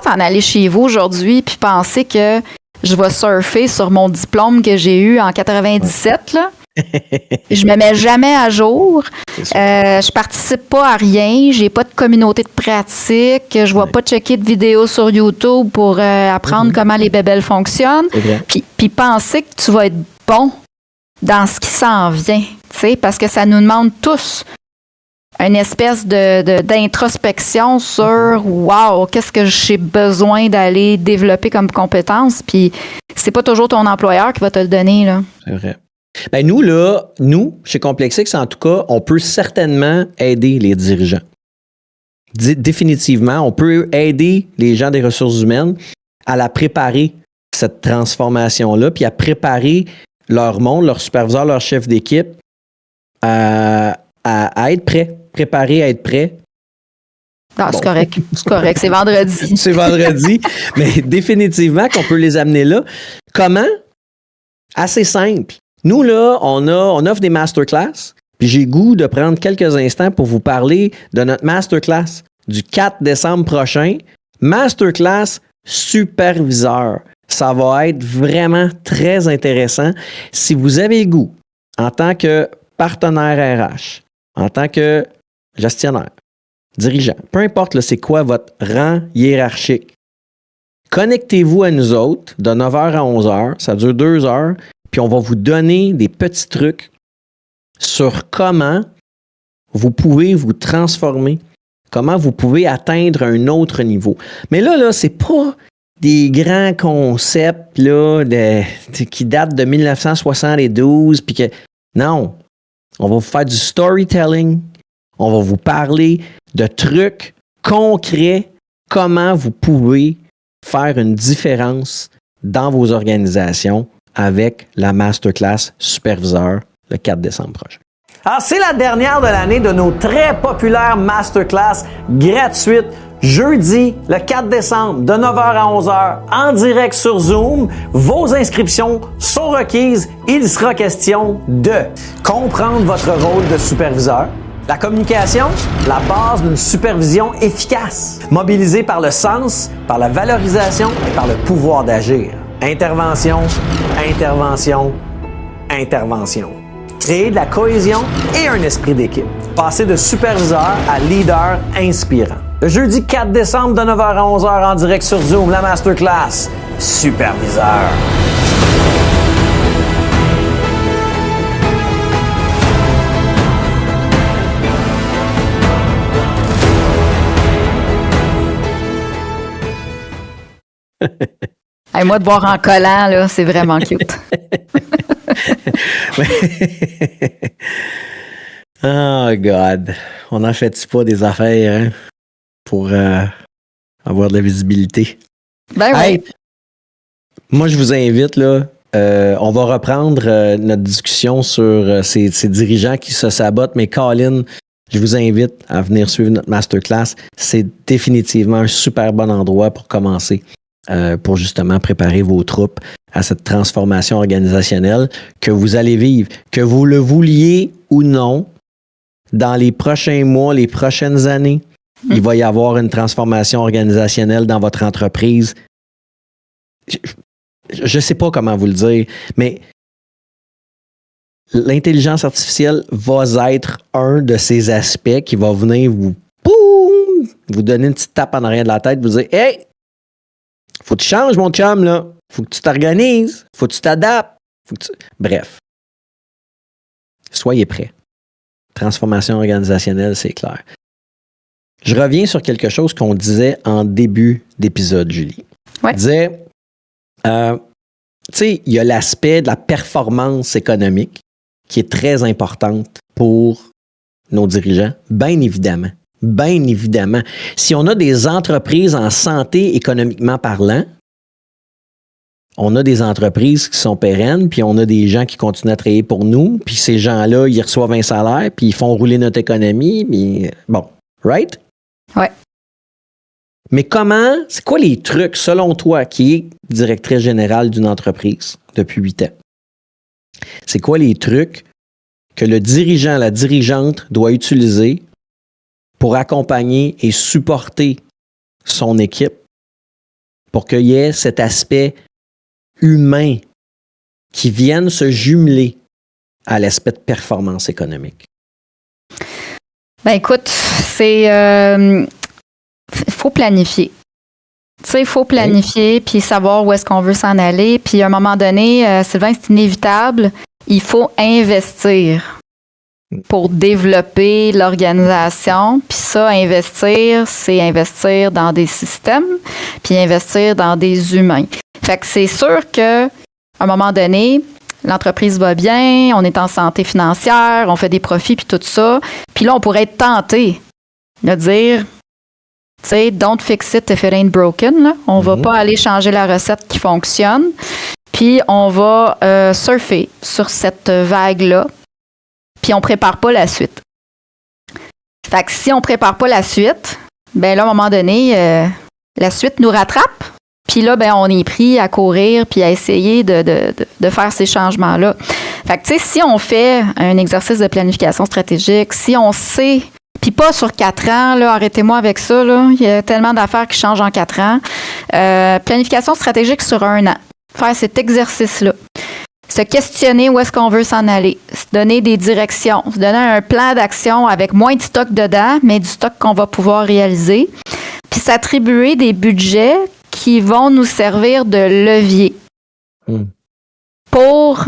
t'en aller chez vous aujourd'hui puis penser que je vais surfer sur mon diplôme que j'ai eu en 97, là. Je me mets jamais à jour. Je participe pas à rien. J'ai pas de communauté de pratique. Je vais pas checker de vidéos sur YouTube pour apprendre comment les bébelles fonctionnent. Puis penser que tu vas être bon dans ce qui s'en vient. Parce que ça nous demande tous une espèce d'introspection sur wow, qu'est-ce que j'ai besoin d'aller développer comme compétence. Puis c'est pas toujours ton employeur qui va te le donner, là. C'est vrai. Ben nous, chez Complexix, en tout cas, on peut certainement aider les dirigeants. Définitivement, on peut aider les gens des ressources humaines à la préparer, cette transformation-là, puis à préparer leur monde, leur superviseur, leur chef d'équipe à être prêt, préparer à être prêt. Ah, c'est correct. C'est correct. C'est vendredi. C'est vendredi. Mais définitivement qu'on peut les amener là. Comment? Assez simple. Nous, là, on offre des masterclass, puis j'ai le goût de prendre quelques instants pour vous parler de notre masterclass du 4 décembre prochain. Masterclass superviseur. Ça va être vraiment très intéressant. Si vous avez le goût, en tant que partenaire RH, en tant que gestionnaire, dirigeant, peu importe là, c'est quoi votre rang hiérarchique, connectez-vous à nous autres de 9h à 11h. Ça dure 2 heures. Puis on va vous donner des petits trucs sur comment vous pouvez vous transformer, comment vous pouvez atteindre un autre niveau. Mais là, c'est pas des grands concepts là, qui datent de 1972. Puis que, non, on va vous faire du storytelling, on va vous parler de trucs concrets, comment vous pouvez faire une différence dans vos organisations avec la masterclass superviseur le 4 décembre prochain. Alors, c'est la dernière de l'année de nos très populaires masterclass gratuites. Jeudi, le 4 décembre, de 9h à 11h, en direct sur Zoom. Vos inscriptions sont requises. Il sera question de comprendre votre rôle de superviseur. La communication, la base d'une supervision efficace, mobilisée par le sens, par la valorisation et par le pouvoir d'agir. Intervention, intervention, intervention. Créer de la cohésion et un esprit d'équipe. Passer de superviseur à leader inspirant. Le jeudi 4 décembre de 9h à 11h en direct sur Zoom, la masterclass Superviseur. Hey, moi, de boire en collant, là, c'est vraiment cute. Oh, God. On n'en fait pas des affaires hein, pour avoir de la visibilité? Ben hey, oui. Moi, je vous invite, là, on va reprendre notre discussion sur ces dirigeants qui se sabotent, mais Colin, je vous invite à venir suivre notre masterclass. C'est définitivement un super bon endroit pour commencer. Pour justement préparer vos troupes à cette transformation organisationnelle que vous allez vivre. Que vous le vouliez ou non, dans les prochains mois, les prochaines années, il va y avoir une transformation organisationnelle dans votre entreprise. Je ne sais pas comment vous le dire, mais l'intelligence artificielle va être un de ces aspects qui va venir vous donner une petite tape en arrière de la tête, vous dire « Hey! Faut que tu changes, mon chum, là. Faut que tu t'organises. Faut que tu t'adaptes. Bref. Soyez prêts. Transformation organisationnelle, c'est clair. Je reviens sur quelque chose qu'on disait en début d'épisode, Julie. Ouais. Il disait, tu sais, il y a l'aspect de la performance économique qui est très importante pour nos dirigeants, bien évidemment. Bien évidemment. Si on a des entreprises en santé économiquement parlant, on a des entreprises qui sont pérennes, puis on a des gens qui continuent à travailler pour nous, puis ces gens-là, ils reçoivent un salaire, puis ils font rouler notre économie, puis bon, right? Ouais. Mais c'est quoi les trucs, selon toi, qui est directrice générale d'une entreprise depuis 8 ans? C'est quoi les trucs que le dirigeant, la dirigeante doit utiliser pour accompagner et supporter son équipe pour qu'il y ait cet aspect humain qui vienne se jumeler à l'aspect de performance économique? Ben écoute, faut planifier. Tu sais, il faut planifier puis savoir où est-ce qu'on veut s'en aller. Puis à un moment donné, Sylvain, c'est inévitable. Il faut investir pour développer l'organisation. Puis ça, investir, c'est investir dans des systèmes puis investir dans des humains. Fait que c'est sûr qu'à un moment donné, l'entreprise va bien, on est en santé financière, on fait des profits puis tout ça. Puis là, on pourrait être tenté de dire, tu sais, don't fix it if it ain't broken. Là. On va pas aller changer la recette qui fonctionne. Puis on va surfer sur cette vague-là. Puis on prépare pas la suite. Fait que si on prépare pas la suite, ben là, à un moment donné, la suite nous rattrape. Puis là, ben on est pris à courir puis à essayer de faire ces changements-là. Fait que, tu sais, si on fait un exercice de planification stratégique, si on sait, puis pas sur 4 ans, là, arrêtez-moi avec ça, là, il y a tellement d'affaires qui changent en 4 ans. Planification stratégique sur 1 an. Faire cet exercice-là. Se questionner où est-ce qu'on veut s'en aller. Se donner des directions. Se donner un plan d'action avec moins de stock dedans, mais du stock qu'on va pouvoir réaliser. Puis s'attribuer des budgets qui vont nous servir de levier pour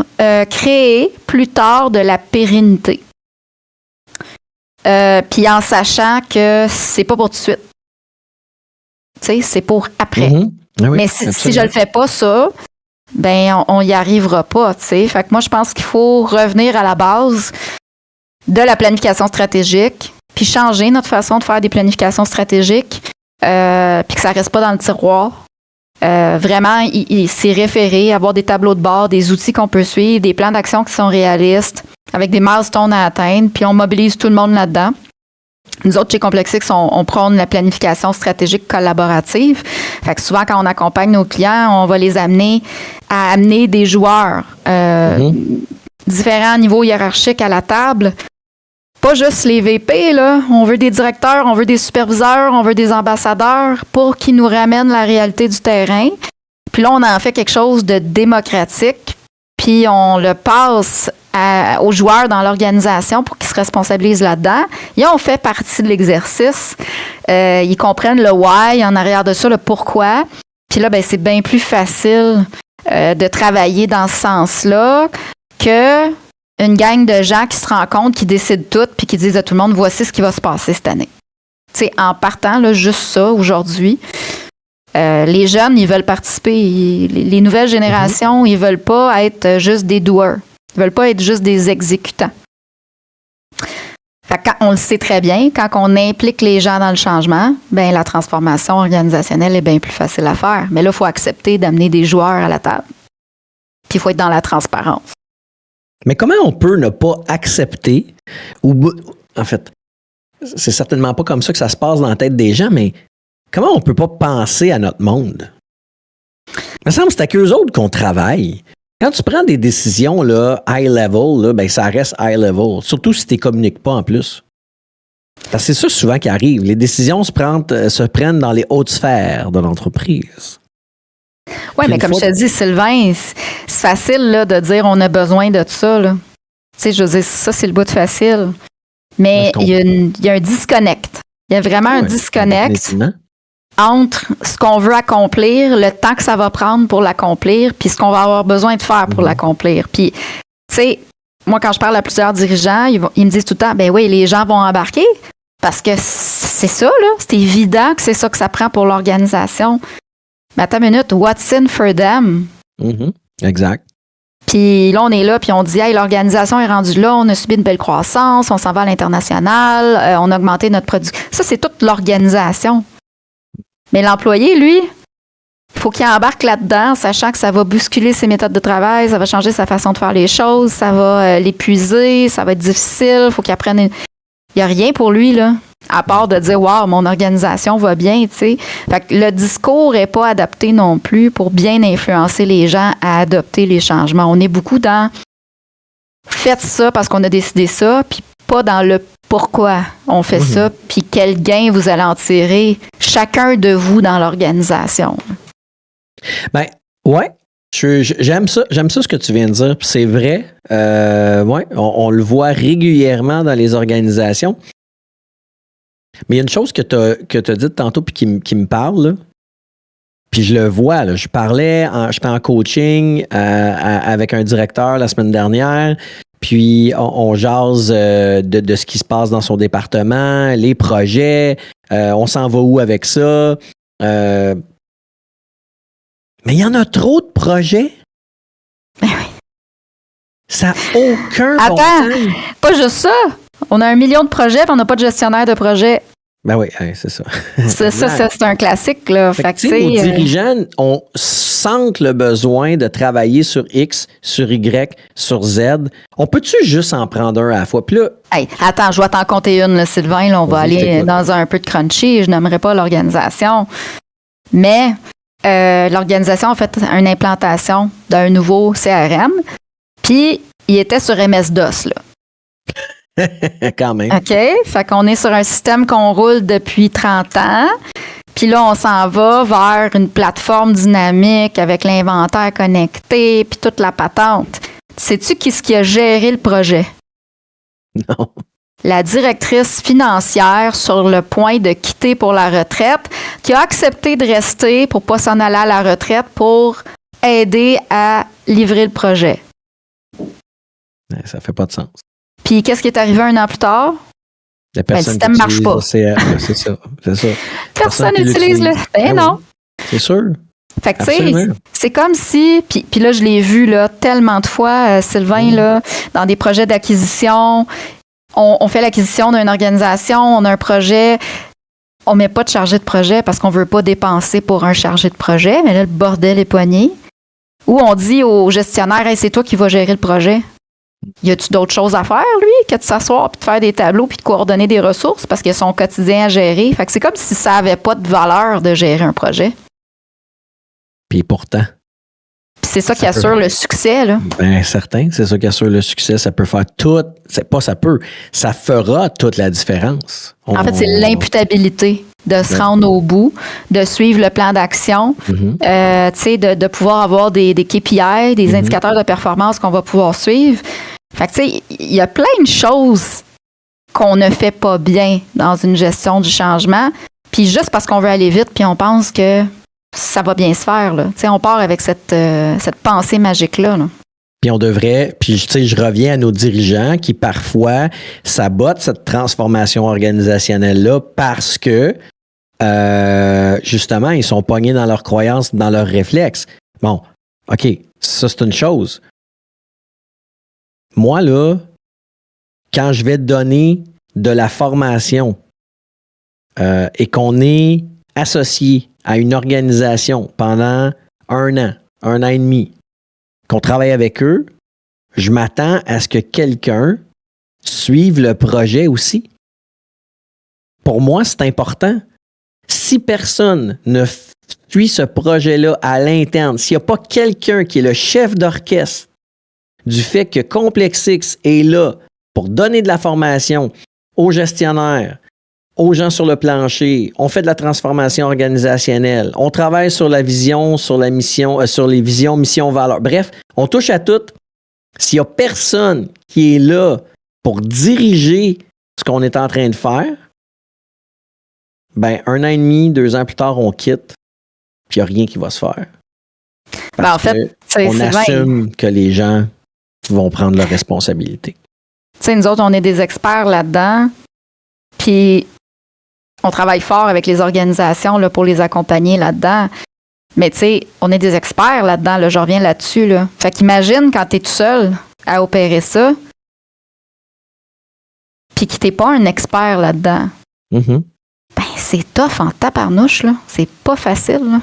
créer plus tard de la pérennité. Puis en sachant que c'est pas pour tout de suite. Tu sais, c'est pour après. Ah oui, mais si je le fais pas, ça, ben on y arrivera pas, tu sais. Fait que moi, je pense qu'il faut revenir à la base de la planification stratégique, puis changer notre façon de faire des planifications stratégiques, puis que ça reste pas dans le tiroir. Vraiment, s'y référer, avoir des tableaux de bord, des outils qu'on peut suivre, des plans d'action qui sont réalistes, avec des milestones à atteindre, puis on mobilise tout le monde là-dedans. Nous autres, chez Complexix, on prône la planification stratégique collaborative. Fait que souvent, quand on accompagne nos clients, on va les amener à amener des joueurs différents niveaux hiérarchiques à la table. Pas juste les VP, là. On veut des directeurs, on veut des superviseurs, on veut des ambassadeurs pour qu'ils nous ramènent la réalité du terrain. Puis là, on en fait quelque chose de démocratique, puis on le passe aux joueurs dans l'organisation pour qu'ils se responsabilisent là-dedans. Ils ont fait partie de l'exercice. Ils comprennent le why, en arrière de ça, le pourquoi. Puis là, ben, c'est bien plus facile de travailler dans ce sens-là que une gang de gens qui se rencontrent, qui décident tout, puis qui disent à tout le monde, voici ce qui va se passer cette année. Tu sais, en partant, là, juste ça, aujourd'hui, les jeunes, ils veulent participer. Les nouvelles générations, ils veulent pas être juste des doers. Ils veulent pas être juste des exécutants. Fait que on le sait très bien, quand on implique les gens dans le changement, ben la transformation organisationnelle est bien plus facile à faire. Mais là, il faut accepter d'amener des joueurs à la table. Puis il faut être dans la transparence. Mais comment on peut ne pas accepter, en fait, c'est certainement pas comme ça que ça se passe dans la tête des gens, mais comment on peut pas penser à notre monde? Il me semble que c'est avec eux autres qu'on travaille. Quand tu prends des décisions là, high level, là, ben, ça reste high level, surtout si tu ne communiques pas en plus. Parce que c'est ça souvent qui arrive. Les décisions se prennent dans les hautes sphères de l'entreprise. Oui, mais comme je te dis, Sylvain, c'est facile là, de dire on a besoin de ça. Là. Tu sais, je veux dire, ça, c'est le bout de facile. Mais il y a un disconnect. Il y a vraiment un disconnect entre ce qu'on veut accomplir, le temps que ça va prendre pour l'accomplir, puis ce qu'on va avoir besoin de faire pour l'accomplir. Puis, tu sais, moi, quand je parle à plusieurs dirigeants, ils me disent tout le temps, ben oui, les gens vont embarquer parce que c'est ça, là. C'est évident que c'est ça que ça prend pour l'organisation. Mais attends une minute, what's in for them? Exact. Puis là, on est là, puis on dit, hey, l'organisation est rendue là, on a subi une belle croissance, on s'en va à l'international, on a augmenté notre production. Ça, c'est toute l'organisation. Mais l'employé, lui, il faut qu'il embarque là-dedans, sachant que ça va bousculer ses méthodes de travail, ça va changer sa façon de faire les choses, ça va l'épuiser, ça va être difficile, il faut qu'il apprenne. Il n'y a rien pour lui, là, à part de dire, wow, mon organisation va bien, tu sais. Fait que le discours n'est pas adapté non plus pour bien influencer les gens à adopter les changements. On est beaucoup dans faites ça parce qu'on a décidé ça, puis pas dans le pourquoi on fait ça, puis quel gain vous allez en tirer, chacun de vous dans l'organisation. Ben, ouais. J'aime ça ce que tu viens de dire. C'est vrai. Ouais, on le voit régulièrement dans les organisations. Mais il y a une chose que tu as dite tantôt puis qui me parle, là. Puis je le vois, là. J'étais en coaching avec un directeur la semaine dernière. Puis on jase de ce qui se passe dans son département, les projets, on s'en va où avec ça. Mais il y en a trop de projets. Ben oui. Ça n'a aucun bon sens. Pas juste ça. On a 1 million de projets, puis on n'a pas de gestionnaire de projet. Ben oui, c'est ça. Ça, c'est un classique, là. Fait que nos dirigeants, on sent le besoin de travailler sur X, sur Y, sur Z. On peut-tu juste en prendre un à la fois? Puis là, hey, attends, je vais t'en compter une, là, Sylvain. Là, on va aller dans un peu de crunchy. Je n'aimerais pas l'organisation. Mais l'organisation a fait une implantation d'un nouveau CRM. Puis, il était sur MS-DOS, là. Quand même. OK? Fait qu'on est sur un système qu'on roule depuis 30 ans. Puis là, on s'en va vers une plateforme dynamique avec l'inventaire connecté puis toute la patente. Sais-tu qui a géré le projet? Non. La directrice financière sur le point de quitter pour la retraite, qui a accepté de rester pour ne pas s'en aller à la retraite pour aider à livrer le projet. Ça fait pas de sens. Puis, qu'est-ce qui est arrivé 1 an plus tard? Le système ne marche pas. C'est ça. Personne n'utilise le... Ben non. C'est sûr. Fait que, tu sais, c'est comme si... Puis là, je l'ai vu là, tellement de fois, Sylvain, là, dans des projets d'acquisition. On fait l'acquisition d'une organisation, on a un projet... On ne met pas de chargé de projet parce qu'on ne veut pas dépenser pour un chargé de projet, mais là, le bordel est poigné. Ou on dit au gestionnaire, hey, c'est toi qui vas gérer le projet. Y a-tu d'autres choses à faire, lui, que de s'asseoir puis de faire des tableaux puis de coordonner des ressources parce qu'il a son quotidien à gérer? Fait que c'est comme si ça n'avait pas de valeur de gérer un projet. Puis pourtant. Puis c'est ça qui assure le succès, là. Bien, certain, c'est ça qui assure le succès. Ça peut faire tout. C'est pas ça peut. Ça fera toute la différence. En fait, c'est l'imputabilité de se rendre au bout, de suivre le plan d'action, tu sais, de pouvoir avoir des KPI, des indicateurs de performance qu'on va pouvoir suivre. Fait que, tu sais, il y a plein de choses qu'on ne fait pas bien dans une gestion du changement. Puis juste parce qu'on veut aller vite, puis on pense que ça va bien se faire, là. Tu sais, on part avec cette pensée magique-là, là. Puis on devrait, puis tu sais, je reviens à nos dirigeants qui parfois sabotent cette transformation organisationnelle-là parce que justement, ils sont pognés dans leurs croyances, dans leurs réflexes. Bon, OK, ça c'est une chose. Moi, là, quand je vais donner de la formation et qu'on est associé à une organisation pendant 1 an et demi, qu'on travaille avec eux, je m'attends à ce que quelqu'un suive le projet aussi. Pour moi, c'est important. Si personne ne suit ce projet-là à l'interne, s'il n'y a pas quelqu'un qui est le chef d'orchestre du fait que ComplexX est là pour donner de la formation aux gestionnaires, aux gens sur le plancher, on fait de la transformation organisationnelle, on travaille sur la vision, sur la mission, sur les visions, missions, valeurs. Bref, on touche à tout. S'il n'y a personne qui est là pour diriger ce qu'on est en train de faire, ben 1 an et demi, 2 ans plus tard, on quitte, puis il n'y a rien qui va se faire. Ben en fait, on assume que les gens vont prendre leurs responsabilités. Tu sais, nous autres, on est des experts là-dedans, puis on travaille fort avec les organisations là, pour les accompagner là-dedans. Mais tu sais, on est des experts là-dedans, là, je reviens là-dessus. Là. Fait qu'imagine quand tu es tout seul à opérer ça, puis que tu n'es pas un expert là-dedans. Mm-hmm. Ben, c'est tough en tabarnouche, là. C'est pas facile, là.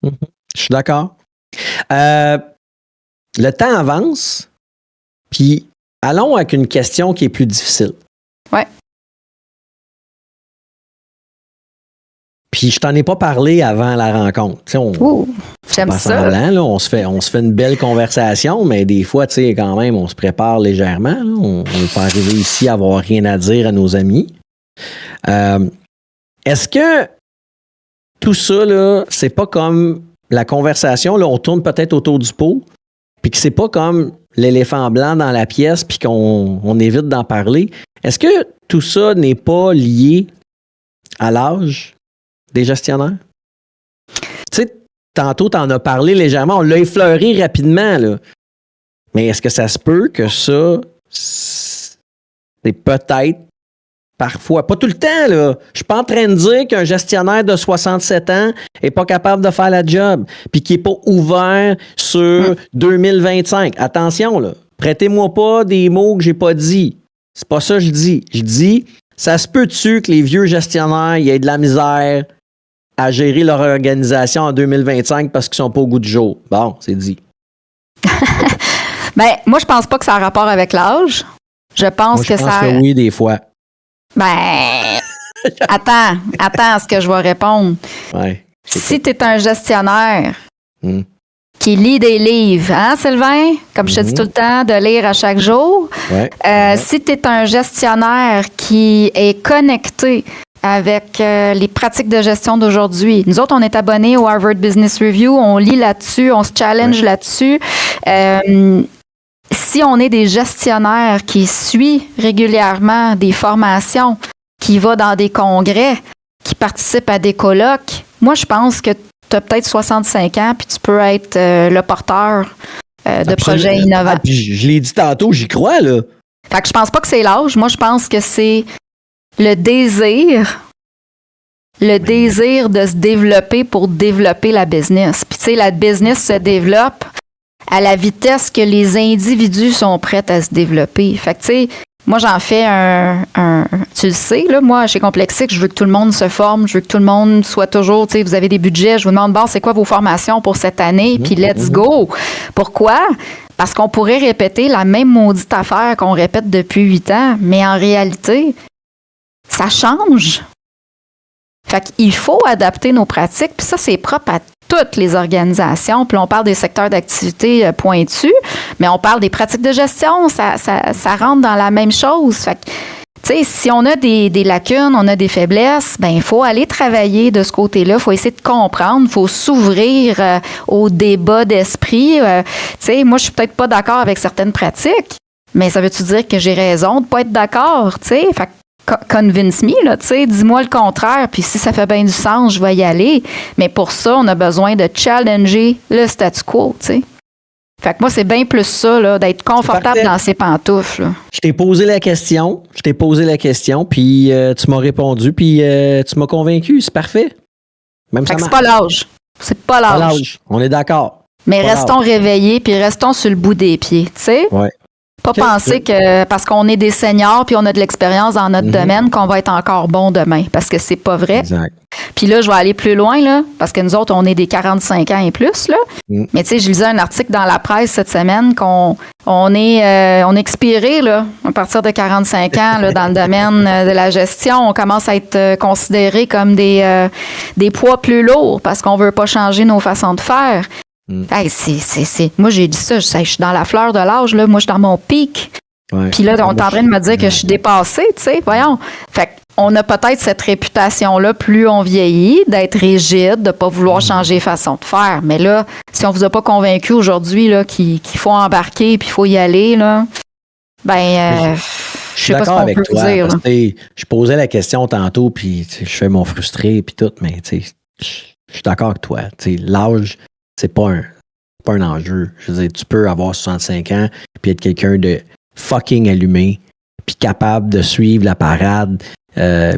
Mm-hmm. Je suis d'accord. Le temps avance, puis allons avec une question qui est plus difficile. Ouais. Puis je t'en ai pas parlé avant la rencontre. J'aime ça. Semblant, là, on se fait une belle conversation, mais des fois, tu sais, quand même, on se prépare légèrement. Là. On ne peut pas arriver ici à avoir rien à dire à nos amis. Est-ce que tout ça, là, c'est pas comme la conversation, là, on tourne peut-être autour du pot, puis que c'est pas comme l'éléphant blanc dans la pièce, puis qu'on évite d'en parler. Est-ce que tout ça n'est pas lié à l'âge des gestionnaires? Tu sais, tantôt, tu en as parlé légèrement, on l'a effleuré rapidement, là. Mais est-ce que ça se peut que ça, c'est peut-être parfois, pas tout le temps, là. Je suis pas en train de dire qu'un gestionnaire de 67 ans est pas capable de faire la job, puis qu'il est pas ouvert sur 2025. Attention, là. Prêtez-moi pas des mots que j'ai pas dit. C'est pas ça que je dis. Je dis, ça se peut-tu que les vieux gestionnaires y aient de la misère à gérer leur organisation en 2025 parce qu'ils sont pas au goût du jour? Bon, c'est dit. Ben, moi, je pense pas que ça a rapport avec l'âge. Je pense que oui, des fois. Ben, attends ce que je vais répondre. Ouais, si tu es un gestionnaire qui lit des livres, hein, Sylvain? Comme je te dis tout le temps, de lire à chaque jour. Si tu es un gestionnaire qui est connecté avec les pratiques de gestion d'aujourd'hui. Nous autres, on est abonnés au Harvard Business Review, on lit là-dessus, on se challenge là-dessus. Si on est des gestionnaires qui suivent régulièrement des formations, qui va dans des congrès, qui participent à des colloques, moi, je pense que tu as peut-être 65 ans puis tu peux être le porteur de projets innovants. Puis je l'ai dit tantôt, j'y crois, là. Fait que je pense pas que c'est l'âge. Moi, je pense que c'est le désir de se développer pour développer la business. Puis, tu sais, la business se développe à la vitesse que les individus sont prêts à se développer. Fait que, tu sais, moi, j'en fais tu le sais, là, moi, chez Complexique, je veux que tout le monde se forme, je veux que tout le monde soit toujours, tu sais, vous avez des budgets, je vous demande, bon, c'est quoi vos formations pour cette année, puis let's go. Pourquoi? Parce qu'on pourrait répéter la même maudite affaire qu'on répète depuis 8 ans, mais en réalité, ça change. Fait qu'il faut adapter nos pratiques, puis ça, c'est propre à toutes les organisations. Puis on parle des secteurs d'activité pointus, mais on parle des pratiques de gestion, ça rentre dans la même chose. Fait que, tu sais, si on a des lacunes, on a des faiblesses, ben il faut aller travailler de ce côté-là, il faut essayer de comprendre, il faut s'ouvrir au débat d'esprit. Tu sais, moi, je suis peut-être pas d'accord avec certaines pratiques, mais ça veut-tu dire que j'ai raison de pas être d'accord, tu sais? Fait que convince me, là, tu sais, dis-moi le contraire, puis si ça fait bien du sens, je vais y aller. Mais pour ça, on a besoin de challenger le statu quo, tu sais. Fait que moi, c'est bien plus ça, là, d'être confortable dans ses pantoufles. Là. Je t'ai posé la question, puis tu m'as répondu, puis tu m'as convaincu, c'est parfait. Même fait ça que c'est pas l'âge. C'est pas l'âge. On est d'accord. Mais restons réveillés, puis restons sur le bout des pieds, tu sais. Ouais. Pas penser que parce qu'on est des seniors puis on a de l'expérience dans notre domaine qu'on va être encore bon demain, parce que c'est pas vrai. Exact. Puis là, je vais aller plus loin, là, parce que nous autres, on est des 45 ans et plus, là. Mais tu sais, je lisais un article dans la presse cette semaine on est expiré, là, à partir de 45 ans, là, dans le domaine de la gestion. On commence à être considéré comme des poids plus lourds parce qu'on veut pas changer nos façons de faire. Hey, moi, j'ai dit ça, je suis dans la fleur de l'âge, là. Moi, je suis dans mon pic. Ouais. Puis là, on est en train de me dire que je suis dépassée, tu sais. Voyons. Fait qu'on a peut-être cette réputation-là, plus on vieillit, d'être rigide, de ne pas vouloir changer façon de faire. Mais là, si on ne vous a pas convaincu aujourd'hui là, qu'il faut embarquer puis il faut y aller, là, ben, je suis d'accord avec toi. Dire, je posais la question tantôt, puis je fais mon frustré, puis tout, mais tu sais, je suis d'accord avec toi. L'âge, c'est pas un enjeu. Je veux dire, tu peux avoir 65 ans puis être quelqu'un de fucking allumé, puis capable de suivre la parade,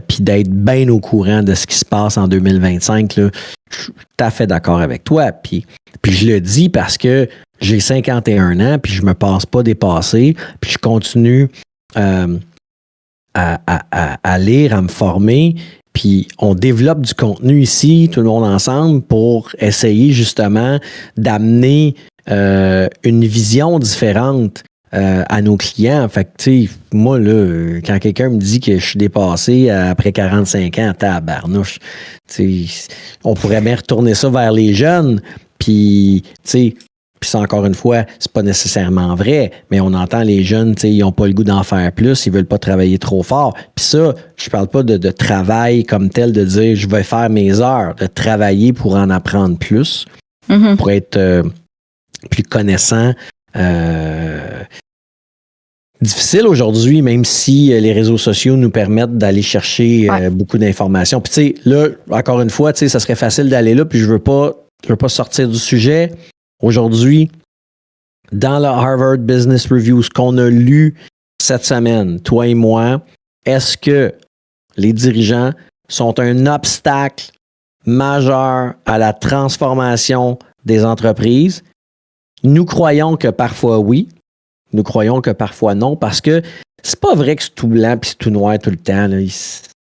puis d'être bien au courant de ce qui se passe en 2025. Là. je suis tout à fait d'accord avec toi. Puis je le dis parce que j'ai 51 ans, puis je me passe pas dépassé, puis je continue à lire, à me former, puis on développe du contenu ici, tout le monde ensemble, pour essayer justement d'amener une vision différente à nos clients. Fait que, tu sais, moi, là, quand quelqu'un me dit que je suis dépassé après 45 ans, tabarnouche, tu sais, on pourrait bien retourner ça vers les jeunes, puis, tu sais, puis ça, encore une fois, c'est pas nécessairement vrai, mais on entend les jeunes, tu sais, ils ont pas le goût d'en faire plus, ils veulent pas travailler trop fort. Puis ça, je parle pas de travail comme tel, de dire je vais faire mes heures, de travailler pour en apprendre plus, pour être plus connaissant. Difficile aujourd'hui, même si les réseaux sociaux nous permettent d'aller chercher beaucoup d'informations. Puis tu sais, là, encore une fois, tu sais, ça serait facile d'aller là, puis je veux pas sortir du sujet. Aujourd'hui, dans le Harvard Business Review, ce qu'on a lu cette semaine, toi et moi, est-ce que les dirigeants sont un obstacle majeur à la transformation des entreprises? Nous croyons que parfois oui, nous croyons que parfois non, parce que c'est pas vrai que c'est tout blanc puis c'est tout noir tout le temps. Là.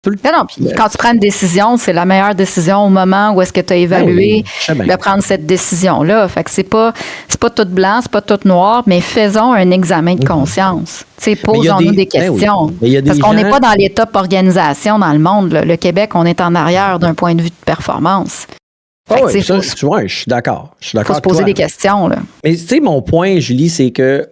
Non, puis quand tu prends une décision, c'est la meilleure décision au moment où est-ce que tu as évalué de prendre cette décision-là. Fait que c'est pas tout blanc, c'est pas tout noir, mais faisons un examen de conscience. Posons-nous des questions. Parce qu'on n'est pas dans les top organisations dans le monde. Là. Le Québec, on est en arrière d'un point de vue de performance. Je suis d'accord. Il faut se poser des questions. Là. Mais tu sais, mon point, Julie, c'est que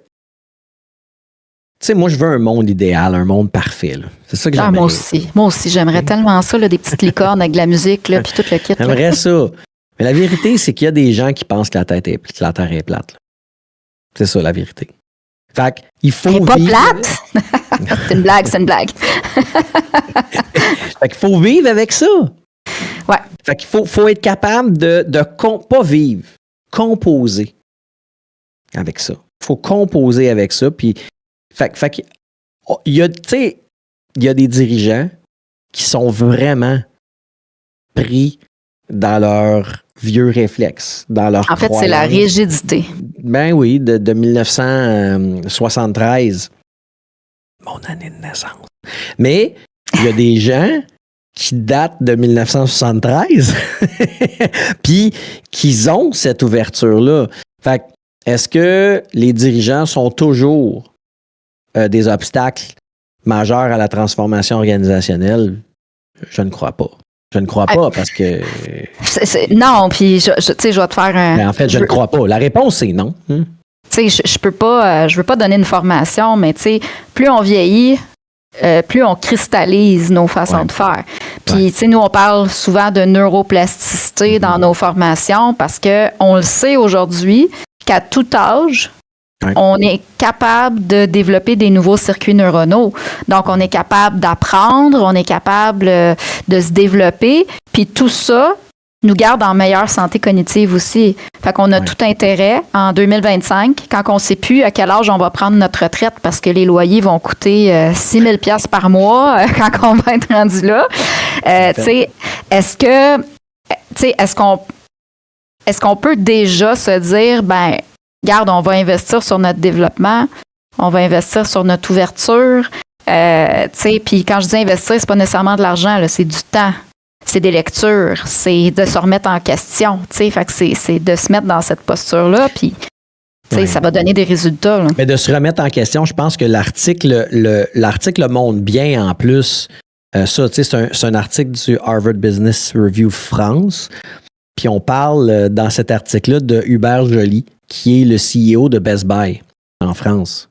tu sais, moi, je veux un monde idéal, un monde parfait. Là. C'est ça que j'aimerais. Moi aussi, j'aimerais tellement ça, là, des petites licornes avec de la musique, puis tout le kit. J'aimerais ça. Mais la vérité, c'est qu'il y a des gens qui pensent que la Terre est plate. Là. C'est ça, la vérité. Fait qu'il faut vivre... pas plate? C'est une blague. Fait qu'il faut vivre avec ça. Ouais. Fait qu'il faut être capable de pas vivre, composer avec ça. Il faut composer avec ça, puis fait qu'il y a, tu sais, il y a des dirigeants qui sont vraiment pris dans leurs vieux réflexes, dans leur En fait, croyance. C'est la rigidité. Ben oui, de 1973, mon année de naissance. Mais il y a des gens qui datent de 1973 puis qui ont cette ouverture-là. Fait que, est-ce que les dirigeants sont toujours des obstacles majeurs à la transformation organisationnelle? Je ne crois pas. Je ne crois pas parce que... Non, puis je vais te faire un... Mais en fait, je ne crois pas. La réponse, c'est non. Tu sais, je veux pas donner une formation, mais tu sais, plus on vieillit, plus on cristallise nos façons de faire. Puis, tu sais, nous, on parle souvent de neuroplasticité dans nos formations parce qu'on le sait aujourd'hui qu'à tout âge, on est capable de développer des nouveaux circuits neuronaux. Donc, on est capable d'apprendre, on est capable de se développer. Puis tout ça nous garde en meilleure santé cognitive aussi. Fait qu'on a tout intérêt en 2025, quand on ne sait plus à quel âge on va prendre notre retraite parce que les loyers vont coûter 6 000 $ par mois quand on va être rendu là. Tu sais, est-ce qu'on peut déjà se dire, ben, regarde, on va investir sur notre développement, on va investir sur notre ouverture. Puis quand je dis investir, c'est pas nécessairement de l'argent, là, c'est du temps, c'est des lectures, c'est de se remettre en question. Fait que c'est de se mettre dans cette posture-là, puis ça va donner des résultats. Là. Mais de se remettre en question, je pense que l'article montre bien en plus. C'est un article du Harvard Business Review France. Puis on parle dans cet article-là de Hubert Joly, qui est le CEO de Best Buy en France.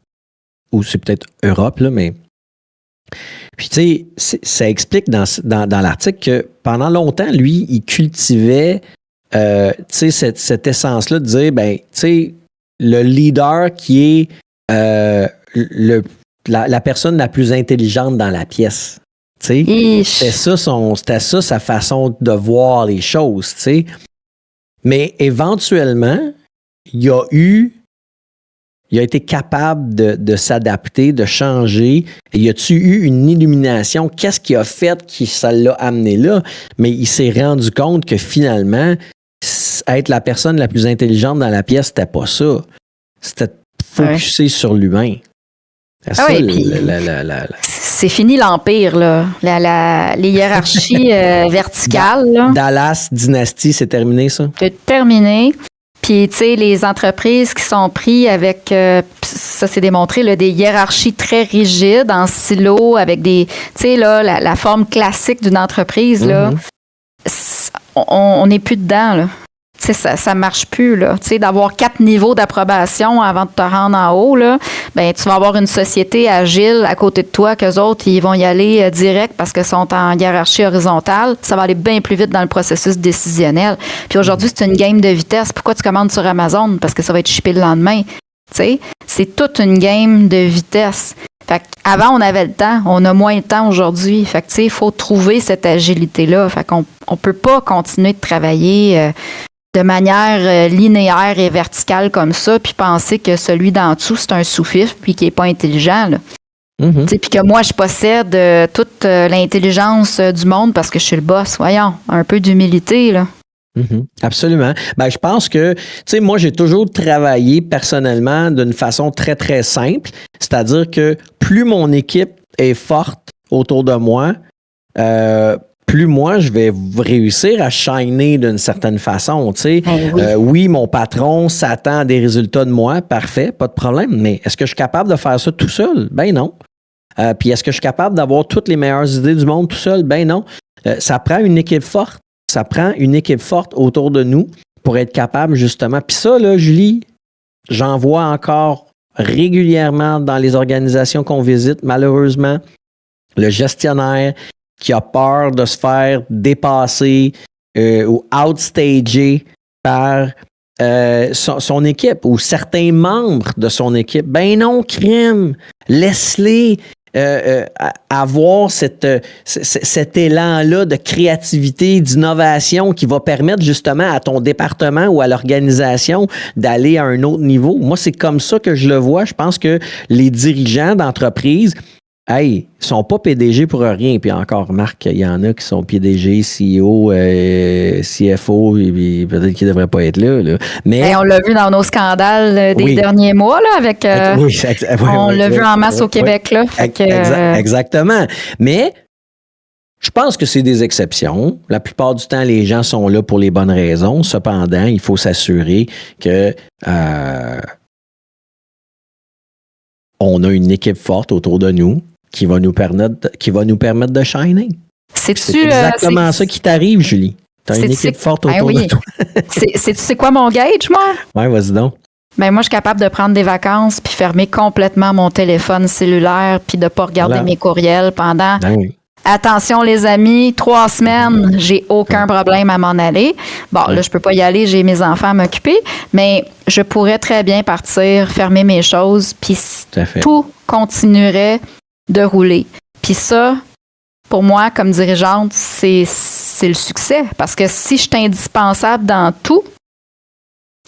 Ou c'est peut-être Europe, là, mais... Puis tu sais, ça explique dans l'article que pendant longtemps, lui, il cultivait cette essence-là de dire, ben, tu sais, le leader qui est la personne la plus intelligente dans la pièce. C'était ça sa façon de voir les choses, tu sais. Mais éventuellement, il y a eu Il a été capable de s'adapter, de changer. Et y a-tu eu une illumination? Qu'est-ce qui a fait que ça l'a amené là? Mais il s'est rendu compte que finalement, être la personne la plus intelligente dans la pièce, c'était pas ça. C'était focusé sur l'humain. C'est fini l'empire, là. Les hiérarchies verticales. Là. Dallas Dynasty, c'est terminé, ça? C'est terminé. Puis, tu sais, les entreprises qui sont prises avec, ça s'est démontré, là, des hiérarchies très rigides, en silo, avec des, tu sais, là, la forme classique d'une entreprise, là, on n'est plus dedans, là. Tu sais, ça marche plus, là. Tu sais, d'avoir 4 niveaux d'approbation avant de te rendre en haut, là, ben tu vas avoir une société agile à côté de toi, qu'eux autres, ils vont y aller direct parce qu'ils sont en hiérarchie horizontale. Ça va aller bien plus vite dans le processus décisionnel. Puis aujourd'hui, c'est une game de vitesse. Pourquoi tu commandes sur Amazon? Parce que ça va être shippé le lendemain. Tu sais, c'est toute une game de vitesse. Fait qu'avant, on avait le temps. On a moins de temps aujourd'hui. Fait que, tu sais, il faut trouver cette agilité-là. Fait qu'on peut pas continuer de travailler de manière linéaire et verticale comme ça, puis penser que celui d'en dessous, c'est un sous-fifre, puis qu'il n'est pas intelligent. Là. Puis que moi, je possède toute l'intelligence du monde parce que je suis le boss. Voyons, un peu d'humilité, là. Absolument. Ben, je pense que, tu sais, moi, j'ai toujours travaillé personnellement d'une façon très, très simple. C'est-à-dire que plus mon équipe est forte autour de moi, plus moi, je vais réussir à shiner d'une certaine façon. Tu sais. Oui, mon patron s'attend à des résultats de moi. Parfait, pas de problème. Mais est-ce que je suis capable de faire ça tout seul? Ben non. Puis est-ce que je suis capable d'avoir toutes les meilleures idées du monde tout seul? Ben non. Ça prend une équipe forte. Ça prend une équipe forte autour de nous pour être capable, justement. Puis ça, là, Julie, j'en vois encore régulièrement dans les organisations qu'on visite, malheureusement. Le gestionnaire qui a peur de se faire dépasser ou outstager par son équipe ou certains membres de son équipe. Ben non, crime! Laisse-les avoir cet élan-là de créativité, d'innovation qui va permettre justement à ton département ou à l'organisation d'aller à un autre niveau. Moi, c'est comme ça que je le vois. Je pense que les dirigeants d'entreprise, ils sont pas PDG pour rien. Puis encore, Marc, il y en a qui sont PDG, CEO, CFO, et peut-être qu'ils ne devraient pas être là. Mais on l'a vu dans nos scandales des derniers mois, là, avec. On l'a vu en masse au Québec, là. Exactement. Mais je pense que c'est des exceptions. La plupart du temps, les gens sont là pour les bonnes raisons. Cependant, il faut s'assurer que on a une équipe forte autour de nous qui va nous permettre de shiner. C'est exactement ça qui t'arrive, Julie. Tu as une équipe forte autour de toi. C'est quoi mon gauge, moi? Oui, vas-y donc. Ben moi, je suis capable de prendre des vacances puis fermer complètement mon téléphone cellulaire puis de ne pas regarder mes courriels pendant... Attention, les amis, 3 semaines, j'ai aucun problème à m'en aller. Bon, là, je peux pas y aller, j'ai mes enfants à m'occuper, mais je pourrais très bien partir, fermer mes choses, puis tout continuerait de rouler. Puis ça, pour moi, comme dirigeante, c'est le succès. Parce que si je suis indispensable dans tout,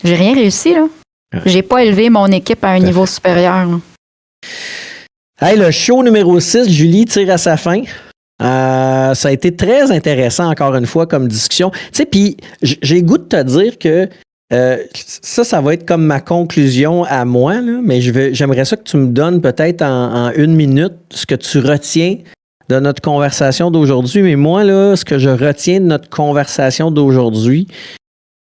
j'ai rien réussi, là. J'ai pas élevé mon équipe à un niveau supérieur. Là. Hey, le show numéro 6, Julie, tire à sa fin. Ça a été très intéressant, encore une fois, comme discussion. Tu sais, puis j'ai le goût de te dire que ça va être comme ma conclusion à moi, là, mais j'aimerais ça que tu me donnes peut-être en 1 minute ce que tu retiens de notre conversation d'aujourd'hui. Mais moi, là, ce que je retiens de notre conversation d'aujourd'hui,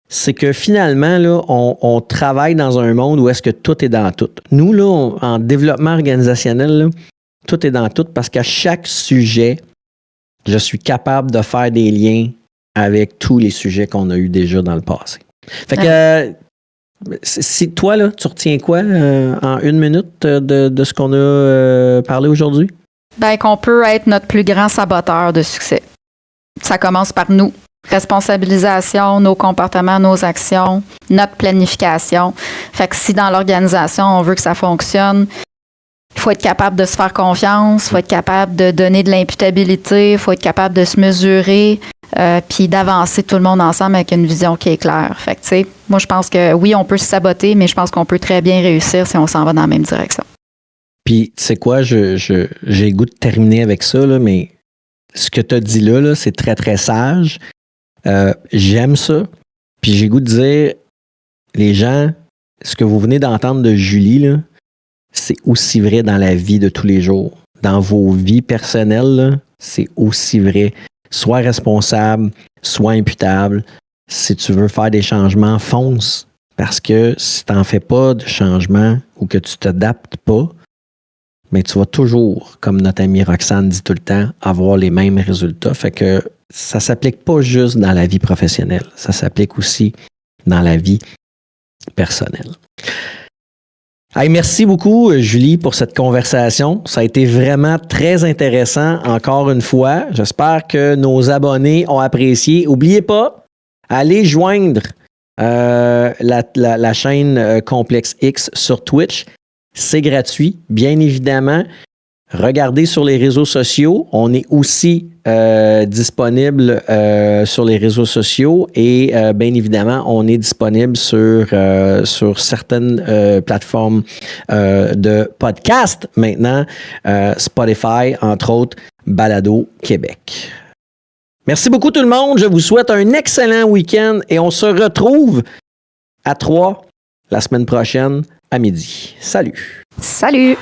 c'est que finalement, là, on travaille dans un monde où est-ce que tout est dans tout. Nous, là, en développement organisationnel, là, tout est dans tout parce qu'à chaque sujet, je suis capable de faire des liens avec tous les sujets qu'on a eus déjà dans le passé. Fait que, si toi, là, tu retiens quoi en 1 minute de ce qu'on a parlé aujourd'hui? Ben, qu'on peut être notre plus grand saboteur de succès. Ça commence par nous. Responsabilisation, nos comportements, nos actions, notre planification. Fait que si dans l'organisation, on veut que ça fonctionne, il faut être capable de se faire confiance, il faut être capable de donner de l'imputabilité, il faut être capable de se mesurer, puis d'avancer tout le monde ensemble avec une vision qui est claire. Fait que, tu sais, moi, je pense que oui, on peut se saboter, mais je pense qu'on peut très bien réussir si on s'en va dans la même direction. Puis, tu sais quoi, j'ai le goût de terminer avec ça, là, mais ce que tu as dit là, c'est très, très sage. J'aime ça. Puis, j'ai le goût de dire, les gens, ce que vous venez d'entendre de Julie, là, c'est aussi vrai dans la vie de tous les jours. Dans vos vies personnelles, là, c'est aussi vrai. Sois responsable, sois imputable. Si tu veux faire des changements, fonce. Parce que si tu n'en fais pas de changement ou que tu ne t'adaptes pas, mais tu vas toujours, comme notre amie Roxane dit tout le temps, avoir les mêmes résultats. Fait que ça ne s'applique pas juste dans la vie professionnelle. Ça s'applique aussi dans la vie personnelle. Hey, merci beaucoup, Julie, pour cette conversation. Ça a été vraiment très intéressant, encore une fois. J'espère que nos abonnés ont apprécié. N'oubliez pas, allez joindre la chaîne Complexe X sur Twitch. C'est gratuit, bien évidemment. Regardez sur les réseaux sociaux. On est aussi disponible sur les réseaux sociaux et bien évidemment, on est disponible sur certaines plateformes de podcast maintenant, Spotify, entre autres, Balado Québec. Merci beaucoup tout le monde. Je vous souhaite un excellent week-end et on se retrouve à 3 la semaine prochaine à midi. Salut! Salut!